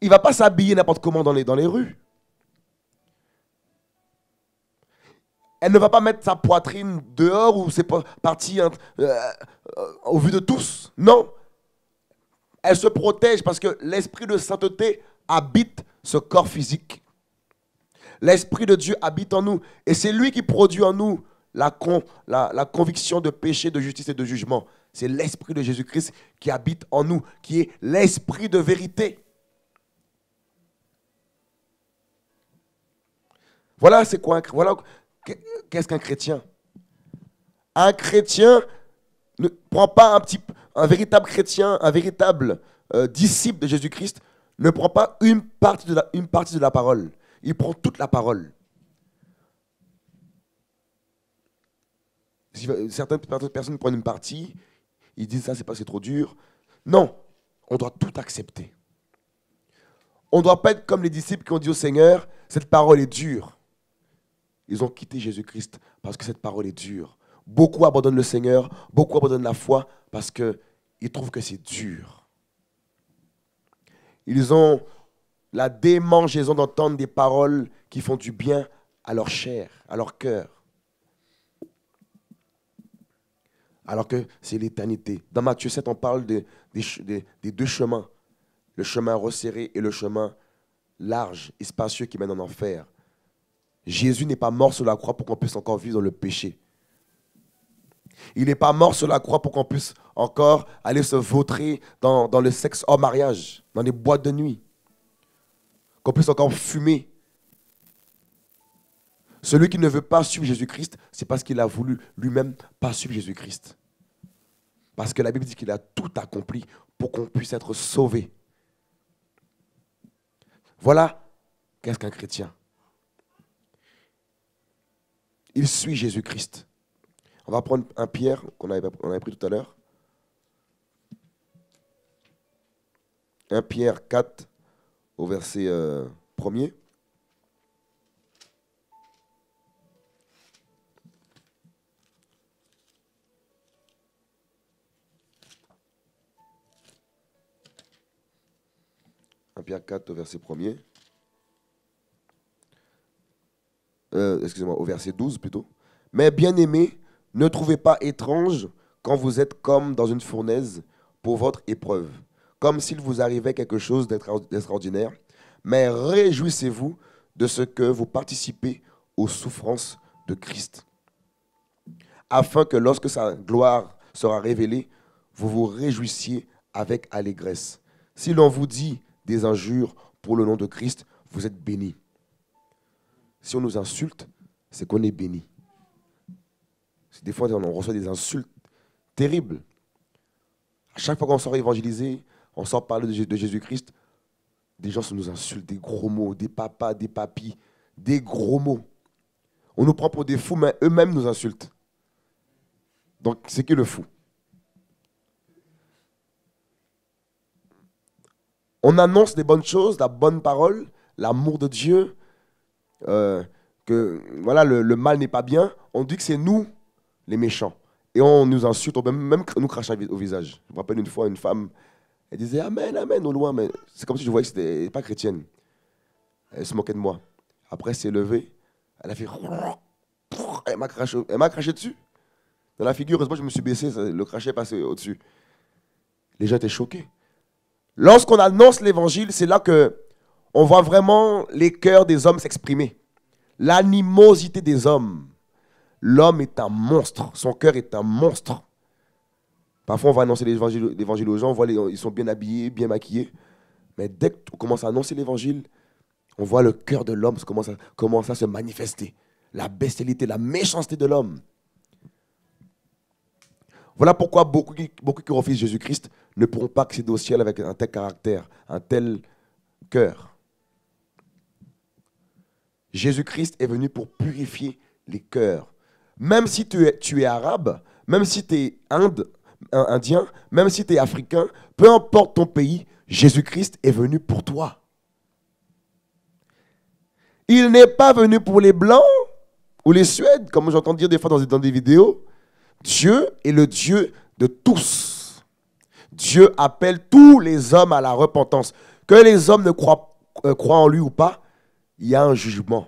il ne va pas s'habiller n'importe comment dans les rues. Elle ne va pas mettre sa poitrine dehors ou ses parties au vu de tous. Non. Elle se protège parce que l'esprit de sainteté habite ce corps physique. L'esprit de Dieu habite en nous. Et c'est lui qui produit en nous la conviction de péché, de justice et de jugement. C'est l'Esprit de Jésus-Christ qui habite en nous, qui est l'Esprit de vérité. Voilà, c'est quoi voilà, qu'est-ce qu'un chrétien? Un chrétien ne prend pas un véritable chrétien, un véritable disciple de Jésus-Christ, ne prend pas une partie de la parole. Il prend toute la parole. Certaines personnes prennent une partie, ils disent ça, c'est trop dur. Non, on doit tout accepter. On ne doit pas être comme les disciples qui ont dit au Seigneur, cette parole est dure. Ils ont quitté Jésus-Christ parce que cette parole est dure. Beaucoup abandonnent le Seigneur, beaucoup abandonnent la foi parce qu'ils trouvent que c'est dur. Ils ont la démangeaison d'entendre des paroles qui font du bien à leur chair, à leur cœur. Alors que c'est l'éternité. Dans Matthieu 7, on parle des deux chemins. Le chemin resserré et le chemin large et spacieux qui mène en enfer. Jésus n'est pas mort sur la croix pour qu'on puisse encore vivre dans le péché. Il n'est pas mort sur la croix pour qu'on puisse encore aller se vautrer dans le sexe hors mariage, dans les boîtes de nuit. Qu'on puisse encore fumer. Celui qui ne veut pas suivre Jésus-Christ, c'est parce qu'il a voulu lui-même pas suivre Jésus-Christ. Parce que la Bible dit qu'il a tout accompli pour qu'on puisse être sauvé. Voilà qu'est-ce qu'un chrétien. Il suit Jésus-Christ. On va prendre un Pierre qu'on avait pris tout à l'heure. 1 Pierre 4 au verset 1er. Pierre 4 au verset 1er. Excusez-moi, au verset 12 plutôt. Mais bien-aimés, ne trouvez pas étrange quand vous êtes comme dans une fournaise pour votre épreuve, comme s'il vous arrivait quelque chose d'extraordinaire, mais réjouissez-vous de ce que vous participez aux souffrances de Christ, afin que lorsque sa gloire sera révélée, vous vous réjouissiez avec allégresse. Si l'on vous dit des injures pour le nom de Christ, vous êtes bénis. Si on nous insulte, c'est qu'on est béni. Des fois, on reçoit des insultes terribles. À chaque fois qu'on sort évangéliser, on sort parler de Jésus-Christ, des gens nous insultent, des gros mots, des papas, des papis, des gros mots. On nous prend pour des fous, mais eux-mêmes nous insultent. Donc, c'est qui le fou? On annonce des bonnes choses, la bonne parole, l'amour de Dieu, que voilà, le mal n'est pas bien. On dit que c'est nous, les méchants. Et on nous insulte, on peut même nous cracher au visage. Je me rappelle une fois, une femme, elle disait Amen, Amen, au loin, mais c'est comme si je voyais que c'était pas chrétienne. Elle se moquait de moi. Après, elle s'est levée, elle a fait. Elle m'a craché dessus. Dans la figure, heureusement, je me suis baissé, le crachet est passé au-dessus. Les gens étaient choqués. Lorsqu'on annonce l'évangile, c'est là qu'on voit vraiment les cœurs des hommes s'exprimer. L'animosité des hommes. L'homme est un monstre. Son cœur est un monstre. Parfois, on va annoncer l'évangile aux gens, on voit ils sont bien habillés, bien maquillés. Mais dès qu'on commence à annoncer l'évangile, on voit le cœur de l'homme commence à se manifester. La bestialité, la méchanceté de l'homme. Voilà pourquoi beaucoup qui refusent Jésus-Christ ne pourront pas accéder au ciel avec un tel caractère, un tel cœur. Jésus-Christ est venu pour purifier les cœurs. Même si tu es arabe, même si tu es indien, même si tu es africain, peu importe ton pays, Jésus-Christ est venu pour toi. Il n'est pas venu pour les Blancs ou les Suèdes, comme j'entends dire des fois dans des vidéos. Dieu est le Dieu de tous. Dieu appelle tous les hommes à la repentance. Que les hommes ne croient en lui ou pas, il y a un jugement.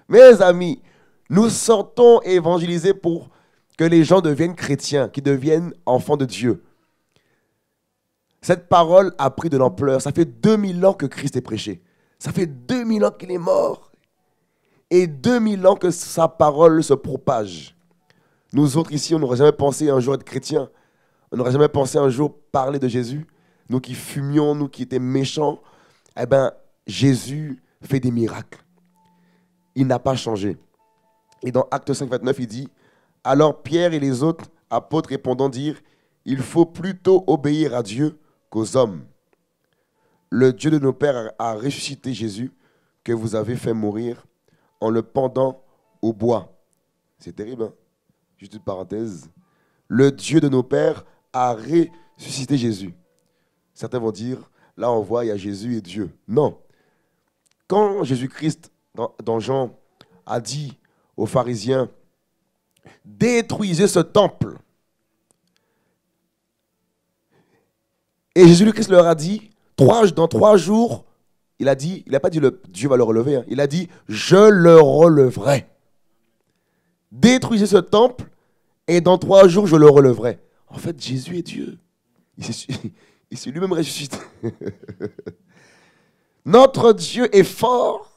Mes amis, nous sortons évangéliser pour que les gens deviennent chrétiens, qu'ils deviennent enfants de Dieu. Cette parole a pris de l'ampleur. Ça fait 2000 ans que Christ est prêché. Ça fait 2000 ans qu'il est mort. Et 2000 ans que sa parole se propage. Nous autres ici, on n'aurait jamais pensé un jour être chrétiens. On n'aurait jamais pensé un jour parler de Jésus. Nous qui fumions, nous qui étions méchants. Eh bien, Jésus fait des miracles. Il n'a pas changé. Et dans Actes 5, 29, il dit, « Alors Pierre et les autres apôtres répondant dirent, « Il faut plutôt obéir à Dieu qu'aux hommes. Le Dieu de nos pères a ressuscité Jésus, que vous avez fait mourir en le pendant au bois. » C'est terrible, hein? Juste une parenthèse. Le Dieu de nos pères a ressuscité Jésus. Certains vont dire, là on voit, il y a Jésus et Dieu. Non. Quand Jésus-Christ, dans Jean, a dit aux pharisiens, détruisez ce temple. Et Jésus-Christ leur a dit, dans 3 jours, il n'a pas dit Dieu va le relever, hein. Il a dit, je le releverai. Détruisez ce temple et dans 3 jours, je le releverai. En fait, Jésus est Dieu. Il s'est lui-même ressuscité. Notre Dieu est fort.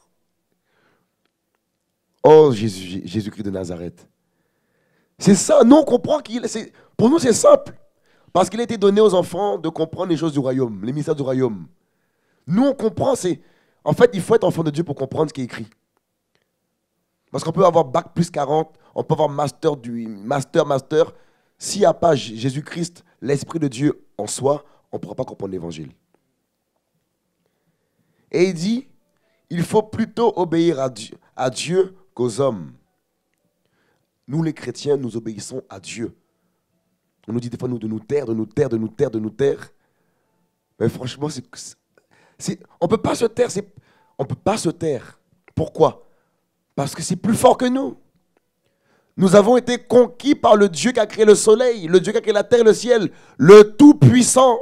Oh, Jésus-Christ de Nazareth. C'est ça, nous on comprend pour nous c'est simple. Parce qu'il a été donné aux enfants de comprendre les choses du royaume, les mystères du royaume. Nous on comprend, en fait il faut être enfant de Dieu pour comprendre ce qui est écrit. Parce qu'on peut avoir bac plus 40, on peut avoir master. S'il n'y a pas Jésus-Christ, l'Esprit de Dieu en soi, on ne pourra pas comprendre l'évangile. Et il dit, il faut plutôt obéir à Dieu qu'aux hommes. Nous les chrétiens, nous obéissons à Dieu. On nous dit des fois de nous taire. Mais franchement, on ne peut pas se taire. On ne peut pas se taire. Pourquoi? Parce que c'est plus fort que nous. Nous avons été conquis par le Dieu qui a créé le soleil, le Dieu qui a créé la terre et le ciel, le Tout-Puissant.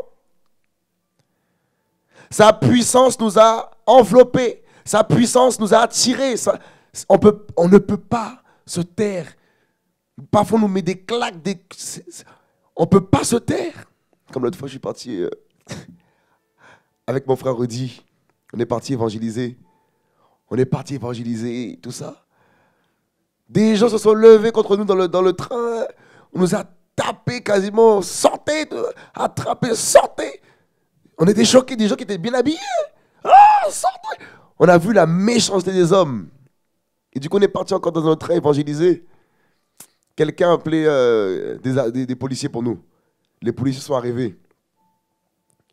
Sa puissance nous a enveloppés, sa puissance nous a attirés. On ne peut pas se taire. Parfois on nous met des claques, on ne peut pas se taire. Comme l'autre fois, je suis parti avec mon frère Rudy. On est parti évangéliser. Tout ça. Des gens se sont levés contre nous dans le train. On nous a tapés quasiment. Sortez, attrapés, sortez. On était choqués, des gens qui étaient bien habillés. Ah, sortez. On a vu la méchanceté des hommes. Et du coup, on est parti encore dans un train évangéliser. Quelqu'un a appelé des policiers pour nous. Les policiers sont arrivés.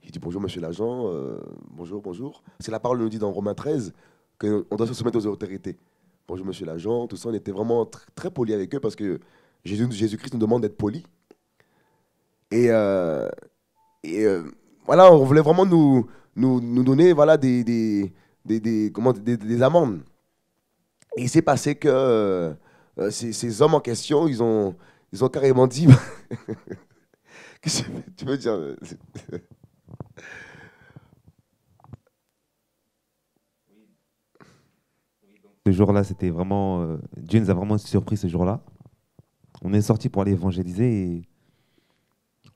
Il dit bonjour monsieur l'agent, bonjour. C'est la parole nous dit dans Romains 13 qu'on doit se soumettre aux autorités. Bonjour monsieur l'agent, tout ça, on était vraiment très polis avec eux parce que Jésus-Christ nous demande d'être polis. Et voilà, on voulait vraiment nous donner voilà, des amendes. Et il s'est passé que ces hommes en question, ils ont carrément dit... Qu'est-ce que tu veux dire? Ce jour-là, c'était vraiment... Dieu nous a vraiment surpris ce jour-là. On est sortis pour aller évangéliser et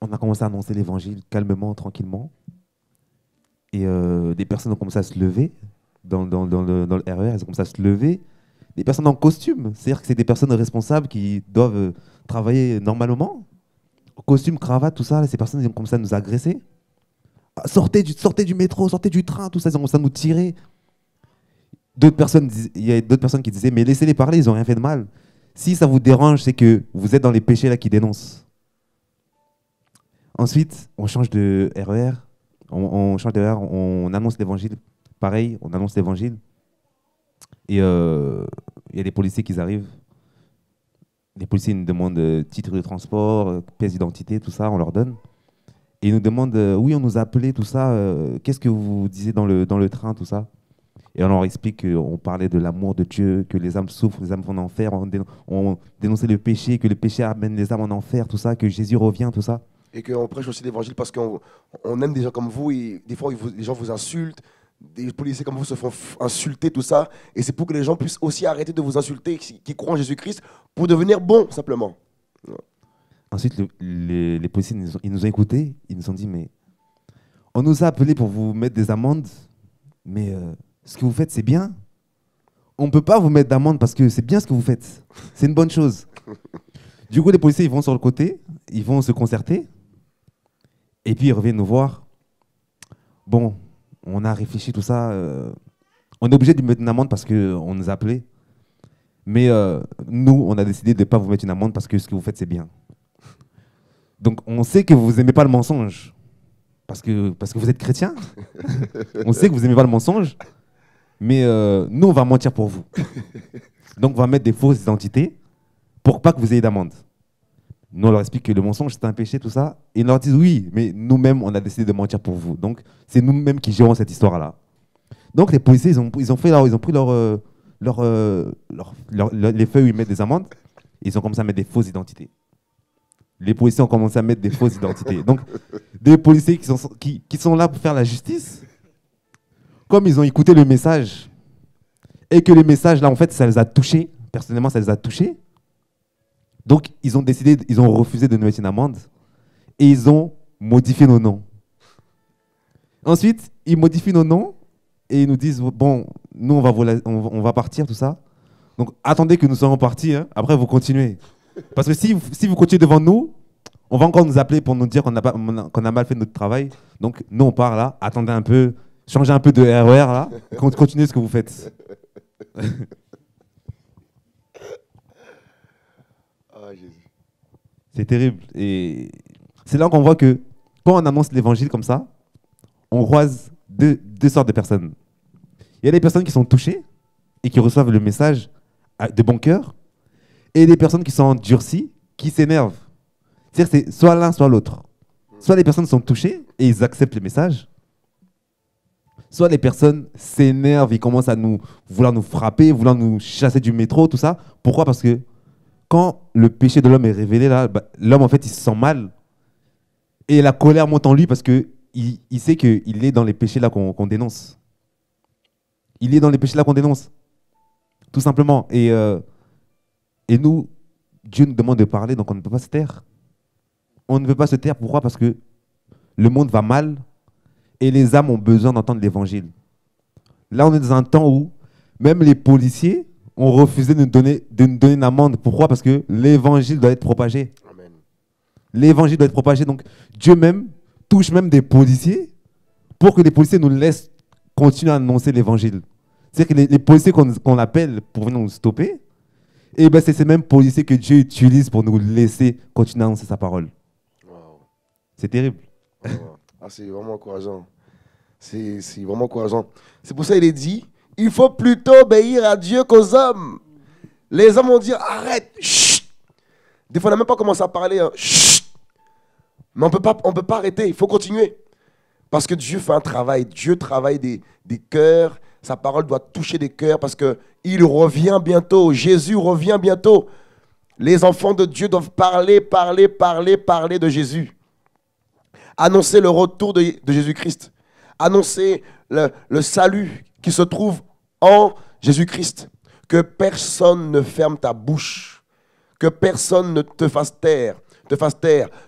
on a commencé à annoncer l'évangile calmement, tranquillement. Et des personnes ont commencé à se lever dans le RER, elles ont commencé à se lever. Des personnes en costume, c'est-à-dire que c'est des personnes responsables qui doivent travailler normalement. Costume, cravate, tout ça, ces personnes ils ont commencé à nous agresser. Sortez du métro, sortez du train, tout ça, ils ont commencé à nous tirer. Il y a d'autres personnes qui disaient, mais laissez-les parler, ils n'ont rien fait de mal. Si ça vous dérange, c'est que vous êtes dans les péchés là qui dénoncent. Ensuite, on change de RER, on annonce l'évangile. Pareil, on annonce l'évangile. Et il y a des policiers qui arrivent. Les policiers nous demandent titre de transport, pièce d'identité, tout ça, on leur donne. Et ils nous demandent, oui, on nous a appelés, tout ça, qu'est-ce que vous disiez dans le train, tout ça. Et on leur explique qu'on parlait de l'amour de Dieu, que les âmes souffrent, les âmes vont en enfer, on dénonçait le péché, que le péché amène les âmes en enfer, tout ça, que Jésus revient, tout ça. Et qu'on prêche aussi l'évangile parce qu'on aime des gens comme vous et des fois les gens vous insultent, des policiers comme vous se font insulter, tout ça. Et c'est pour que les gens puissent aussi arrêter de vous insulter, qui croient en Jésus-Christ, pour devenir bons, simplement. Ouais. Ensuite, les policiers, ils nous ont écoutés, ils nous ont dit, mais on nous a appelés pour vous mettre des amendes, mais ce que vous faites, c'est bien. On ne peut pas vous mettre d'amende parce que c'est bien ce que vous faites. C'est une bonne chose. Du coup, les policiers, ils vont sur le côté, ils vont se concerter, et puis ils reviennent nous voir. Bon, on a réfléchi, tout ça. On est obligé de lui mettre une amende parce qu'on nous a appelés. Mais nous, on a décidé de ne pas vous mettre une amende parce que ce que vous faites, c'est bien. Donc, on sait que vous n'aimez pas le mensonge parce que vous êtes chrétien. On sait que vous n'aimez pas le mensonge, mais nous, on va mentir pour vous. Donc, on va mettre des fausses identités pour pas que vous ayez d'amende. Nous, on leur explique que le mensonge, c'est un péché, tout ça. Et ils leur disent oui, mais nous-mêmes, on a décidé de mentir pour vous. Donc, c'est nous-mêmes qui gérons cette histoire-là. Donc, les policiers, ils ont pris les feuilles où ils mettent des amendes. Ils ont commencé à mettre des fausses identités. Les policiers ont commencé à mettre des fausses identités. Donc, des policiers qui sont là pour faire la justice, comme ils ont écouté le message, et que le message, là, en fait, ça les a touchés. Personnellement, ça les a touchés. Donc, ils ont refusé de nous mettre une amende et ils ont modifié nos noms. Ensuite, ils modifient nos noms et ils nous disent, bon, nous, on va partir, tout ça. Donc, attendez que nous soyons partis, hein. Après, vous continuez. Parce que si vous continuez devant nous, on va encore nous appeler pour nous dire qu'on a mal fait notre travail. Donc, nous, on part là, attendez un peu, changez un peu de RER là, continuez ce que vous faites. C'est terrible. Et c'est là qu'on voit que quand on annonce l'évangile comme ça, on croise deux sortes de personnes. Il y a des personnes qui sont touchées et qui reçoivent le message de bon cœur, et des personnes qui sont endurcies, qui s'énervent. C'est-à-dire que c'est soit l'un, soit l'autre. Soit les personnes sont touchées et ils acceptent le message, soit les personnes s'énervent, ils commencent à vouloir nous frapper, vouloir nous chasser du métro, tout ça. Pourquoi? Parce que quand le péché de l'homme est révélé, là, l'homme, en fait, il se sent mal. Et la colère monte en lui parce qu'il sait qu'il est dans les péchés là qu'on dénonce. Il est dans les péchés là qu'on dénonce. Tout simplement. Et nous, Dieu nous demande de parler, donc on ne peut pas se taire. On ne peut pas se taire. Pourquoi? Parce que le monde va mal et les âmes ont besoin d'entendre l'évangile. Là, on est dans un temps où même les policiers ont refusé de nous donner une amende. Pourquoi? Parce que l'évangile doit être propagé. Amen. L'évangile doit être propagé. Donc, Dieu même touche même des policiers pour que les policiers nous laissent continuer à annoncer l'évangile. C'est-à-dire que les policiers qu'on appelle pour venir nous stopper, et ben c'est ces mêmes policiers que Dieu utilise pour nous laisser continuer à annoncer sa parole. Wow. C'est terrible. Wow. Ah, c'est vraiment encourageant. C'est vraiment encourageant. C'est pour ça qu'il est dit, il faut plutôt obéir à Dieu qu'aux hommes. Les hommes vont dire, arrête, chut. Des fois, on n'a même pas commencé à parler, hein. Chut. Mais on peut pas arrêter, il faut continuer. Parce que Dieu fait un travail, Dieu travaille des cœurs, sa parole doit toucher des cœurs parce qu'il revient bientôt, Jésus revient bientôt. Les enfants de Dieu doivent parler de Jésus. Annoncer le retour de Jésus-Christ. Annoncer le salut qui se trouve en Jésus-Christ. Que personne ne ferme ta bouche. Que personne ne te fasse taire.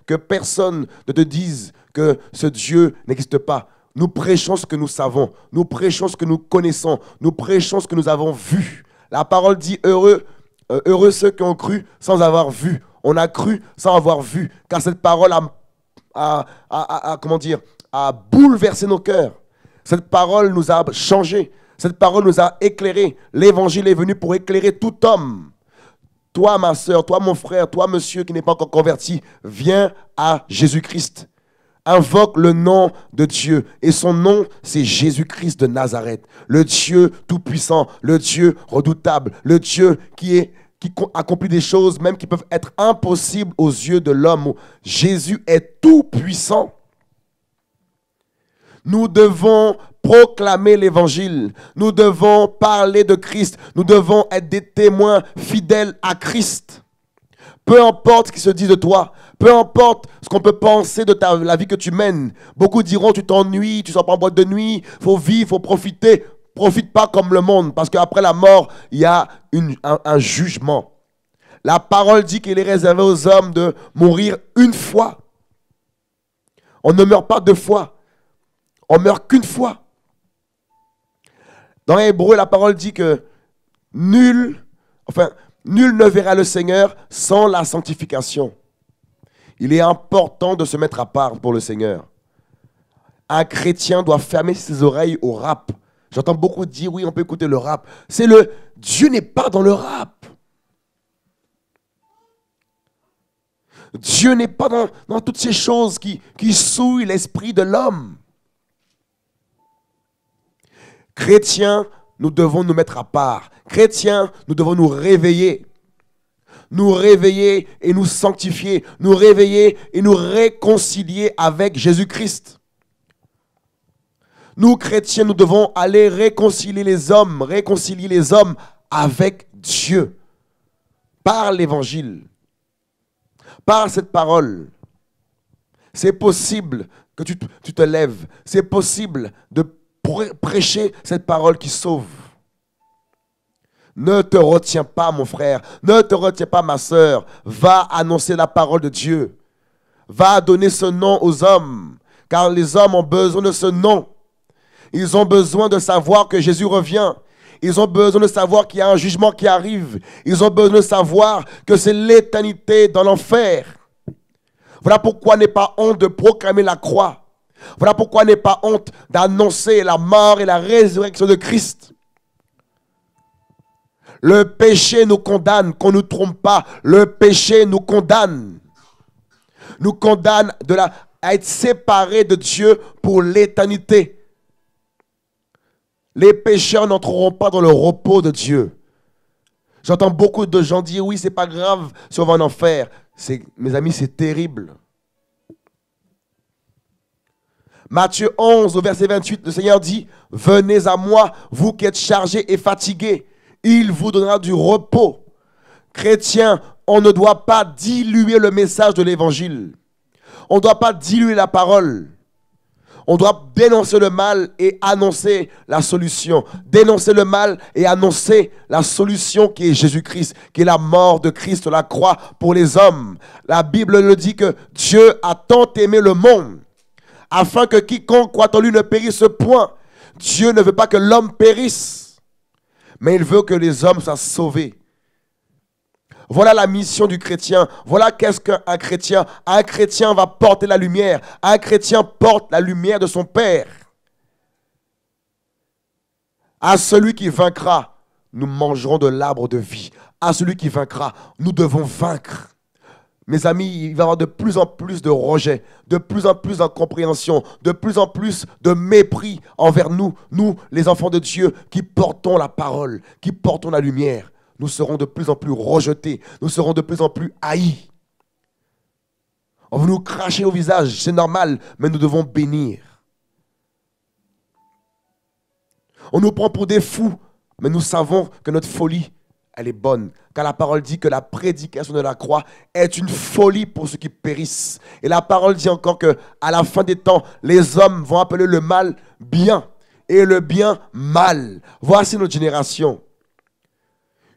Que personne ne te dise que ce Dieu n'existe pas. Nous prêchons ce que nous savons. Nous prêchons ce que nous connaissons. Nous prêchons ce que nous avons vu. La parole dit heureux ceux qui ont cru sans avoir vu. On a cru sans avoir vu. Car cette parole a bouleversé nos cœurs. Cette parole nous a changés. Cette parole nous a éclairés. L'évangile est venu pour éclairer tout homme. Toi, ma soeur, toi, mon frère, toi, monsieur qui n'est pas encore converti, viens à Jésus-Christ. Invoque le nom de Dieu. Et son nom, c'est Jésus-Christ de Nazareth. Le Dieu tout-puissant, le Dieu redoutable, le Dieu qui accomplit des choses même qui peuvent être impossibles aux yeux de l'homme. Jésus est tout-puissant. Nous devons proclamer l'évangile. Nous devons parler de Christ. Nous devons être des témoins fidèles à Christ. Peu importe ce qui se dit de toi, peu importe ce qu'on peut penser de la vie que tu mènes. Beaucoup diront, tu t'ennuies, tu ne sors pas en boîte de nuit, il faut vivre, il faut profiter. Profite pas comme le monde, parce qu'après la mort, il y a un jugement. La parole dit qu'il est réservé aux hommes de mourir une fois. On ne meurt pas deux fois. On meurt qu'une fois. Dans l'hébreu, la parole dit que Nul ne verra le Seigneur sans la sanctification. Il est important de se mettre à part pour le Seigneur. Un chrétien doit fermer ses oreilles au rap. J'entends beaucoup dire, oui, on peut écouter le rap. Dieu n'est pas dans le rap. Dieu n'est pas dans toutes ces choses qui souillent l'esprit de l'homme. Chrétiens, nous devons nous mettre à part. Chrétiens, nous devons nous réveiller. Nous réveiller et nous sanctifier. Nous réveiller et nous réconcilier avec Jésus-Christ. Nous, chrétiens, nous devons aller réconcilier les hommes avec Dieu. Par l'évangile. Par cette parole. C'est possible que tu te lèves. C'est possible de prêcher cette parole qui sauve. Ne te retiens pas, mon frère. Ne te retiens pas, ma sœur. Va annoncer la parole de Dieu. Va donner ce nom aux hommes. Car les hommes ont besoin de ce nom. Ils ont besoin de savoir que Jésus revient. Ils ont besoin de savoir qu'il y a un jugement qui arrive. Ils ont besoin de savoir que c'est l'éternité dans l'enfer. Voilà pourquoi n'est pas honte de proclamer la croix. Voilà pourquoi n'est pas honte d'annoncer la mort et la résurrection de Christ. Le péché nous condamne, qu'on ne nous trompe pas. Le péché nous condamne. Nous condamne à être séparés de Dieu pour l'éternité. Les pécheurs n'entreront pas dans le repos de Dieu. J'entends beaucoup de gens dire, oui, c'est pas grave si on va en enfer. Mes amis, c'est terrible. Matthieu 11, au verset 28, le Seigneur dit, « Venez à moi, vous qui êtes chargés et fatigués, il vous donnera du repos. » Chrétiens, on ne doit pas diluer le message de l'évangile. On ne doit pas diluer la parole. On doit dénoncer le mal et annoncer la solution. Dénoncer le mal et annoncer la solution qui est Jésus-Christ, qui est la mort de Christ sur la croix pour les hommes. La Bible le dit que Dieu a tant aimé le monde afin que quiconque croit en lui ne périsse point. Dieu ne veut pas que l'homme périsse, mais il veut que les hommes soient sauvés. Voilà la mission du chrétien. Voilà qu'est-ce qu'un chrétien. Un chrétien va porter la lumière. Un chrétien porte la lumière de son Père. À celui qui vaincra, nous mangerons de l'arbre de vie. À celui qui vaincra, nous devons vaincre. Mes amis, il va y avoir de plus en plus de rejet, de plus en plus d'incompréhension, de plus en plus de mépris envers nous, les enfants de Dieu, qui portons la parole, qui portons la lumière. Nous serons de plus en plus rejetés. Nous serons de plus en plus haïs. On va nous cracher au visage, c'est normal, mais nous devons bénir. On nous prend pour des fous, mais nous savons que notre folie, elle est bonne. Car la parole dit que la prédication de la croix est une folie pour ceux qui périssent. Et la parole dit encore qu'à la fin des temps, les hommes vont appeler le mal bien et le bien mal. Voici notre génération.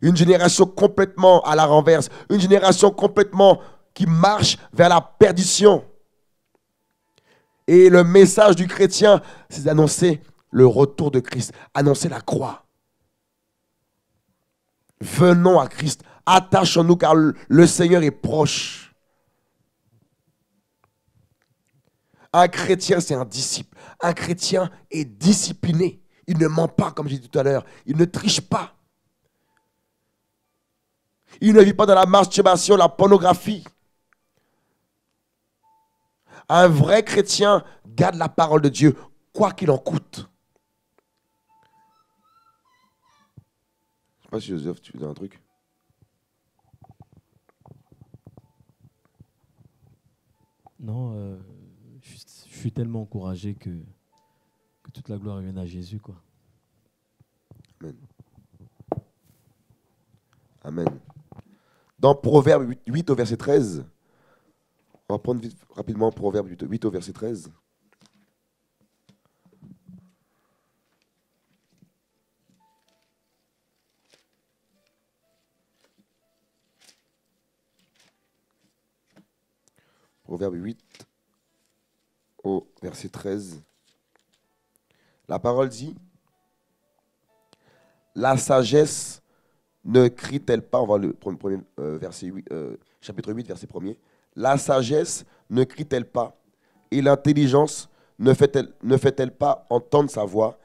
Une génération complètement à la renverse. Une génération complètement qui marche vers la perdition. Et le message du chrétien, c'est d'annoncer le retour de Christ. Annoncer la croix. Venons à Christ. Attachons-nous car le Seigneur est proche. Un chrétien, c'est un disciple. Un chrétien est discipliné. Il ne ment pas, comme j'ai dit tout à l'heure. Il ne triche pas. Il ne vit pas dans la masturbation, la pornographie. Un vrai chrétien garde la parole de Dieu, quoi qu'il en coûte. Je ne sais pas si Joseph, tu veux dire un truc? Non, je suis tellement encouragé que toute la gloire revienne à Jésus, quoi. Amen. Amen. Dans Proverbe 8 au verset 13, on va prendre rapidement Proverbe 8 au verset 13. Proverbe 8 au verset 13. La parole dit, « La sagesse ne crie-t-elle pas, on va le premier, verset 8, chapitre 8, verset 1er, la sagesse ne crie-t-elle pas et l'intelligence ne fait-elle pas entendre sa voix?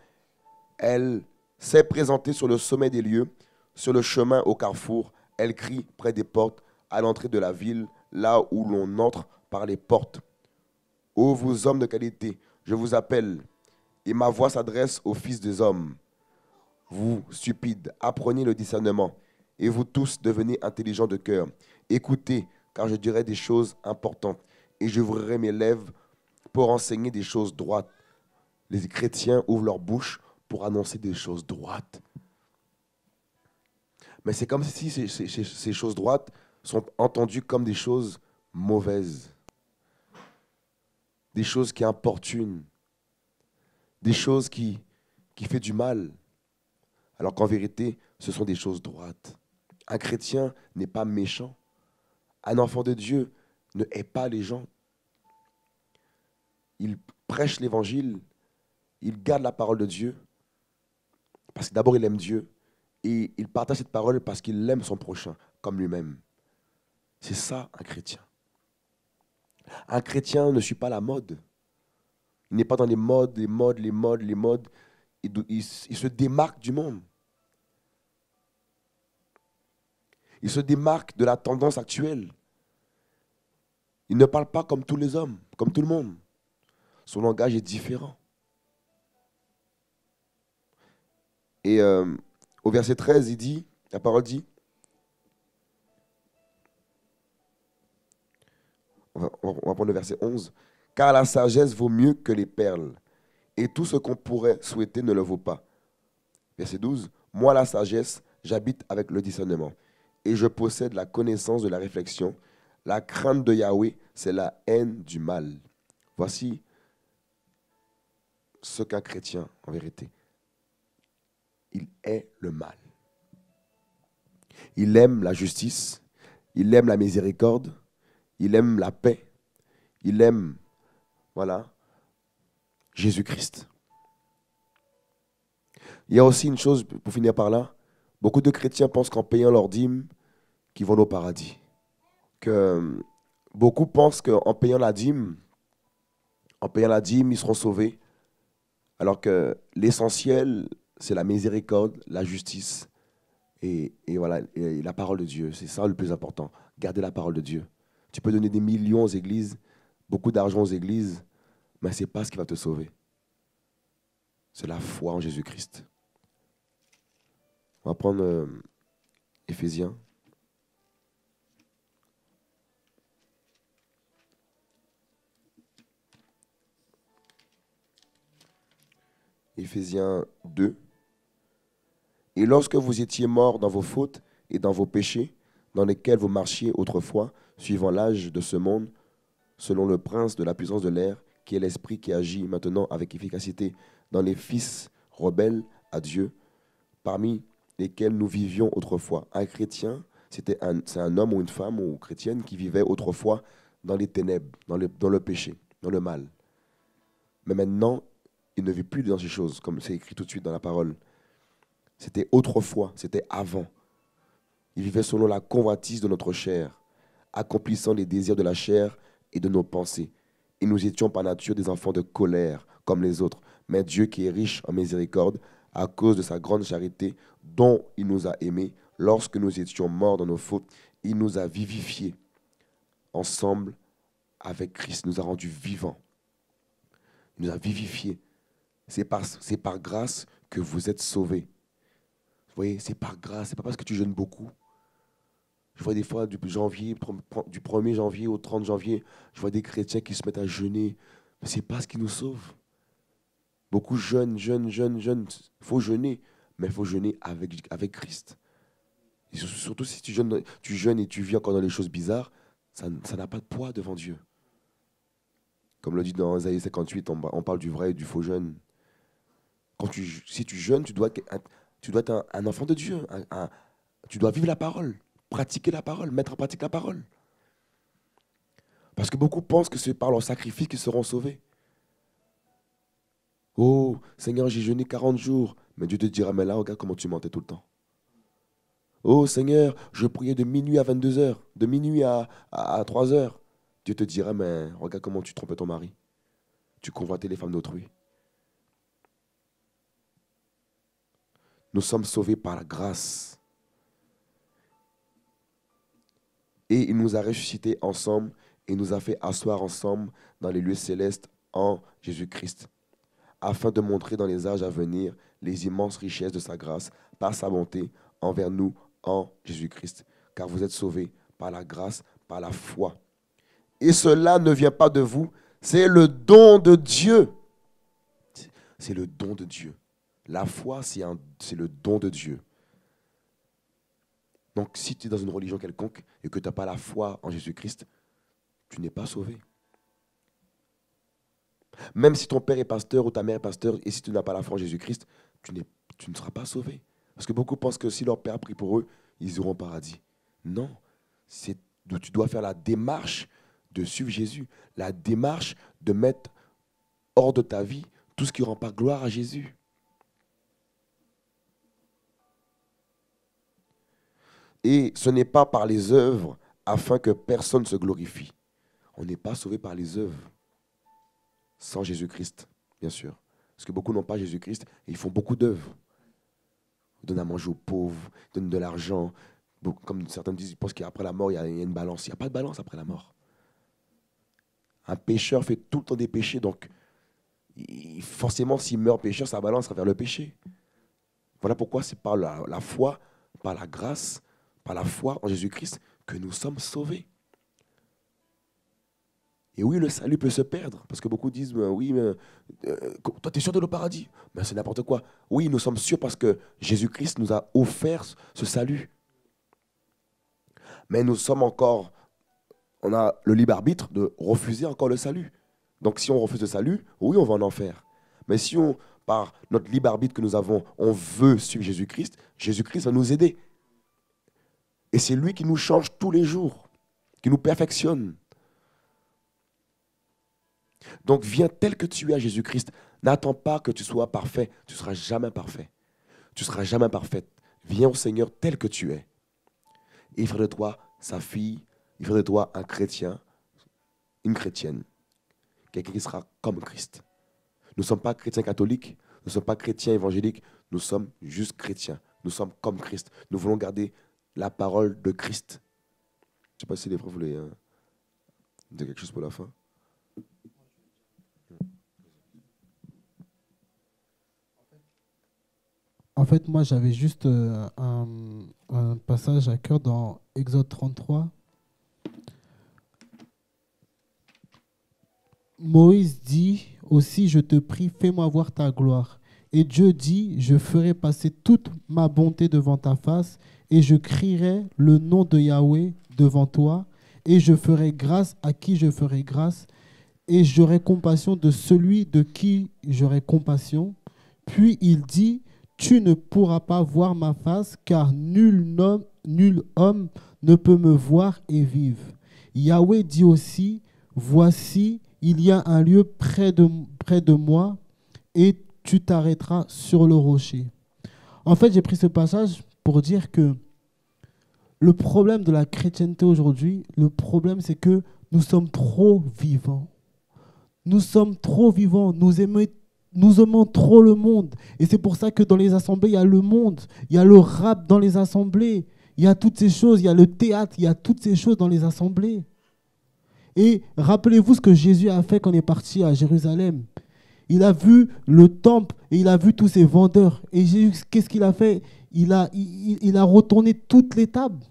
Elle s'est présentée sur le sommet des lieux, sur le chemin au carrefour. Elle crie près des portes, à l'entrée de la ville, là où l'on entre par les portes. Ô vous hommes de qualité, je vous appelle, et ma voix s'adresse aux fils des hommes. Vous, stupides, apprenez le discernement, et vous tous devenez intelligents de cœur. Écoutez, car je dirai des choses importantes, et j'ouvrirai mes lèvres pour enseigner des choses droites. Les chrétiens ouvrent leur bouche pour annoncer des choses droites. Mais c'est comme si ces choses droites sont entendues comme des choses mauvaises, des choses qui importunent, des choses qui font du mal, alors qu'en vérité, ce sont des choses droites. Un chrétien n'est pas méchant. Un enfant de Dieu ne hait pas les gens. Il prêche l'évangile, il garde la parole de Dieu, parce que d'abord il aime Dieu, et il partage cette parole parce qu'il aime son prochain comme lui-même. C'est ça un chrétien. Un chrétien ne suit pas la mode. Il n'est pas dans les modes. Il se démarque du monde. Il se démarque de la tendance actuelle. Il ne parle pas comme tous les hommes, comme tout le monde. Son langage est différent. Et au verset 13, la parole dit, on va prendre le verset 11, « Car la sagesse vaut mieux que les perles, et tout ce qu'on pourrait souhaiter ne le vaut pas. » Verset 12, « Moi, la sagesse, j'habite avec le discernement, et je possède la connaissance de la réflexion. La crainte de Yahweh, c'est la haine du mal. » Voici ce qu'un chrétien, en vérité, il hait le mal. Il aime la justice, il aime la miséricorde, il aime la paix, il aime, voilà, Jésus-Christ. Il y a aussi une chose, pour finir par là, beaucoup de chrétiens pensent qu'en payant leur dîme, qu'ils vont au paradis. Beaucoup pensent qu'en payant la dîme, ils seront sauvés, alors que l'essentiel, c'est la miséricorde, la justice et voilà, et la parole de Dieu. C'est ça le plus important, garder la parole de Dieu. Tu peux donner des millions aux églises, beaucoup d'argent aux églises, mais ce n'est pas ce qui va te sauver. C'est la foi en Jésus-Christ. On va prendre Éphésiens. Éphésiens 2. « Et lorsque vous étiez morts dans vos fautes et dans vos péchés, dans lesquels vous marchiez autrefois, suivant l'âge de ce monde, selon le prince de la puissance de l'air, qui est l'esprit qui agit maintenant avec efficacité dans les fils rebelles à Dieu, parmi lesquels nous vivions autrefois. » Un chrétien, c'est un homme ou une femme ou chrétienne qui vivait autrefois dans les ténèbres, dans le péché, dans le mal. Mais maintenant, il ne vit plus dans ces choses, comme c'est écrit tout de suite dans la parole. C'était autrefois, c'était avant. Il vivait selon la convoitise de notre chair, accomplissant les désirs de la chair et de nos pensées. Et nous étions par nature des enfants de colère, comme les autres. Mais Dieu, qui est riche en miséricorde, à cause de sa grande charité, dont il nous a aimés, lorsque nous étions morts dans nos fautes, il nous a vivifiés ensemble avec Christ. Il nous a rendus vivants. Il nous a vivifiés. C'est par grâce que vous êtes sauvés. Vous voyez, c'est par grâce, c'est pas parce que tu jeûnes beaucoup. Je vois des fois du 1er janvier au 30 janvier, je vois des chrétiens qui se mettent à jeûner. Mais ce n'est pas ce qui nous sauve. Beaucoup jeûnent. Il faut jeûner, mais il faut jeûner avec Christ. Et surtout si tu jeûnes et tu vis encore dans les choses bizarres, ça n'a pas de poids devant Dieu. Comme le dit dans Isaïe 58, on parle du vrai et du faux jeûne. Si tu jeûnes, tu dois être un enfant de Dieu. Tu dois vivre la parole, pratiquer la parole, mettre en pratique la parole. Parce que beaucoup pensent que c'est par leur sacrifice qu'ils seront sauvés. Oh, Seigneur, j'ai jeûné 40 jours. Mais Dieu te dira, mais là, regarde comment tu mentais tout le temps. Oh Seigneur, je priais de minuit à 22 heures, de minuit à 3 heures. Dieu te dira, mais regarde comment tu trompes ton mari. Tu convoitais les femmes d'autrui. Nous sommes sauvés par la grâce. Et il nous a ressuscités ensemble et nous a fait asseoir ensemble dans les lieux célestes en Jésus-Christ, afin de montrer dans les âges à venir les immenses richesses de sa grâce par sa bonté envers nous en Jésus-Christ. Car vous êtes sauvés par la grâce, par la foi. Et cela ne vient pas de vous, c'est le don de Dieu. C'est le don de Dieu. La foi, c'est le don de Dieu. Donc, si tu es dans une religion quelconque et que tu n'as pas la foi en Jésus-Christ, tu n'es pas sauvé. Même si ton père est pasteur ou ta mère est pasteur, et si tu n'as pas la foi en Jésus-Christ, tu ne seras pas sauvé. Parce que beaucoup pensent que si leur père a pris pour eux, ils iront au paradis. Non, tu dois faire la démarche de suivre Jésus, la démarche de mettre hors de ta vie tout ce qui ne rend pas gloire à Jésus. Et ce n'est pas par les œuvres afin que personne se glorifie. On n'est pas sauvé par les œuvres. Sans Jésus-Christ, bien sûr. Parce que beaucoup n'ont pas Jésus-Christ et ils font beaucoup d'œuvres. Ils donnent à manger aux pauvres, ils donnent de l'argent. Comme certains disent, ils pensent qu'après la mort, il y a une balance. Il n'y a pas de balance après la mort. Un pécheur fait tout le temps des péchés, donc forcément, s'il meurt pécheur, sa balance sera vers le péché. Voilà pourquoi c'est par la foi, par la grâce, par la foi en Jésus-Christ que nous sommes sauvés. Et oui, le salut peut se perdre, parce que beaucoup disent, oui, mais toi, tu es sûr de le paradis. Mais c'est n'importe quoi. Oui, nous sommes sûrs parce que Jésus-Christ nous a offert ce salut. Mais nous sommes encore, on a le libre arbitre de refuser encore le salut. Donc si on refuse le salut, oui, on va en enfer. Mais si par notre libre arbitre que nous avons, on veut suivre Jésus-Christ, Jésus-Christ va nous aider. Et c'est lui qui nous change tous les jours, qui nous perfectionne. Donc viens tel que tu es à Jésus-Christ. N'attends pas que tu sois parfait. Tu ne seras jamais parfait. Tu ne seras jamais parfaite. Viens au Seigneur tel que tu es. Et il fera de toi sa fille, il fera de toi un chrétien, une chrétienne. Quelqu'un qui sera comme Christ. Nous ne sommes pas chrétiens catholiques, nous ne sommes pas chrétiens évangéliques, nous sommes juste chrétiens. Nous sommes comme Christ. Nous voulons garder la parole de Christ. Je ne sais pas si les frères voulaient dire quelque chose pour la fin. En fait, moi, j'avais juste un passage à cœur dans Exode 33. Moïse dit aussi, je te prie, fais-moi voir ta gloire. Et Dieu dit, je ferai passer toute ma bonté devant ta face et je crierai le nom de Yahweh devant toi et je ferai grâce à qui je ferai grâce et j'aurai compassion de celui de qui j'aurai compassion. Puis il dit, tu ne pourras pas voir ma face car nul homme ne peut me voir et vivre. Yahweh dit aussi, voici, il y a un lieu près de moi et tu t'arrêteras sur le rocher. En fait, j'ai pris ce passage pour dire que le problème de la chrétienté aujourd'hui, le problème c'est que nous sommes trop vivants. Nous sommes trop vivants, nous aimons trop le monde. Et c'est pour ça que dans les assemblées, il y a le monde, il y a le rap dans les assemblées, il y a toutes ces choses, il y a le théâtre, il y a toutes ces choses dans les assemblées. Et rappelez-vous ce que Jésus a fait quand il est parti à Jérusalem. Il a vu le temple et il a vu tous ces vendeurs. Et Jésus, qu'est-ce qu'il a fait? Il a retourné toutes les tables.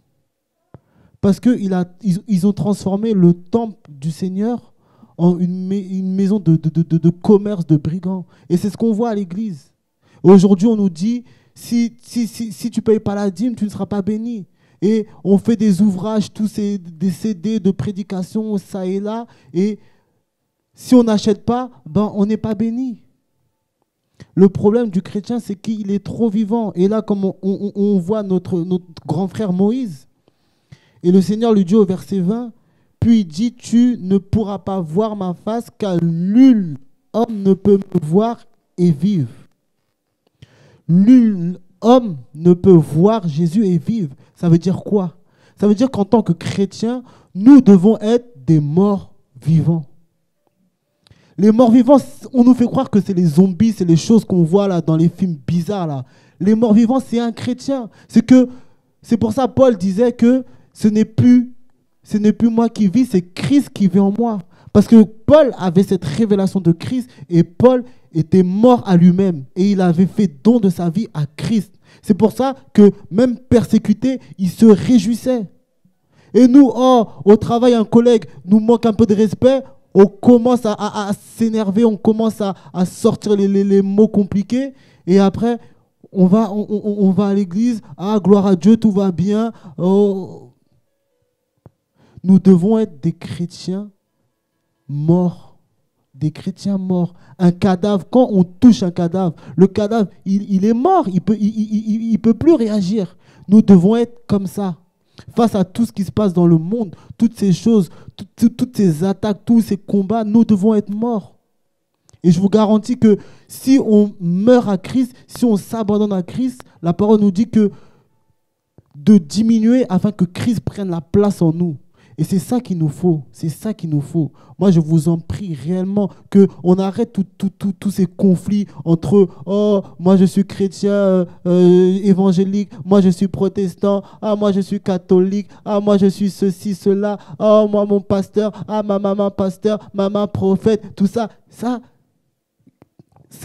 Parce qu'ils ont transformé le temple du Seigneur en une maison de commerce de brigands. Et c'est ce qu'on voit à l'église. Aujourd'hui, on nous dit, si tu ne payes pas la dîme, tu ne seras pas béni. Et on fait des ouvrages, des CD de prédication, ça et là. Et si on n'achète pas, on n'est pas béni. Le problème du chrétien, c'est qu'il est trop vivant. Et là, comme on voit notre grand frère Moïse, et le Seigneur lui dit au verset 20, puis il dit, tu ne pourras pas voir ma face, car nul homme ne peut me voir et vivre. Nul homme ne peut voir Jésus et vivre. Ça veut dire quoi? Ça veut dire qu'en tant que chrétiens, nous devons être des morts vivants. Les morts vivants, on nous fait croire que c'est les zombies, c'est les choses qu'on voit là dans les films bizarres là. Les morts vivants, c'est un chrétien. C'est pour ça que Paul disait que ce n'est plus moi qui vis, c'est Christ qui vit en moi. Parce que Paul avait cette révélation de Christ et Paul était mort à lui-même et il avait fait don de sa vie à Christ. C'est pour ça que même persécuté, il se réjouissait. Et nous, au travail, un collègue nous manque un peu de respect, on commence à s'énerver, on commence à sortir les mots compliqués et après, on va à l'église, gloire à Dieu, tout va bien. Oh. Nous devons être des chrétiens morts. Des chrétiens morts. Un cadavre, quand on touche un cadavre, le cadavre, il est mort, il peut plus réagir. Nous devons être comme ça. Face à tout ce qui se passe dans le monde, toutes ces choses, toutes ces attaques, tous ces combats, nous devons être morts. Et je vous garantis que si on meurt à Christ, si on s'abandonne à Christ, la parole nous dit que de diminuer afin que Christ prenne la place en nous. Et c'est ça qu'il nous faut. C'est ça qu'il nous faut. Moi, je vous en prie réellement qu'on arrête tous ces conflits entre moi je suis chrétien évangélique, moi je suis protestant, moi je suis catholique, moi je suis ceci, cela, moi mon pasteur, ma maman pasteur, maman prophète, tout ça. Ça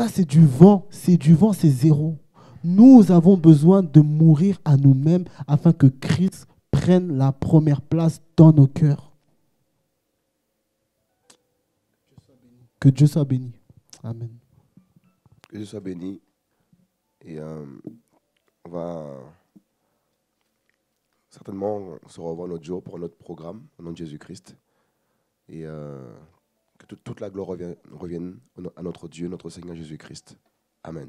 c'est du vent, c'est zéro. Nous avons besoin de mourir à nous-mêmes afin que Christ prenne la première place dans nos cœurs. Que Dieu soit béni. Amen. Que Dieu soit béni. Et on va certainement se revoir notre jour pour notre programme au nom de Jésus-Christ. Et que toute la gloire revienne à notre Dieu, notre Seigneur Jésus-Christ. Amen.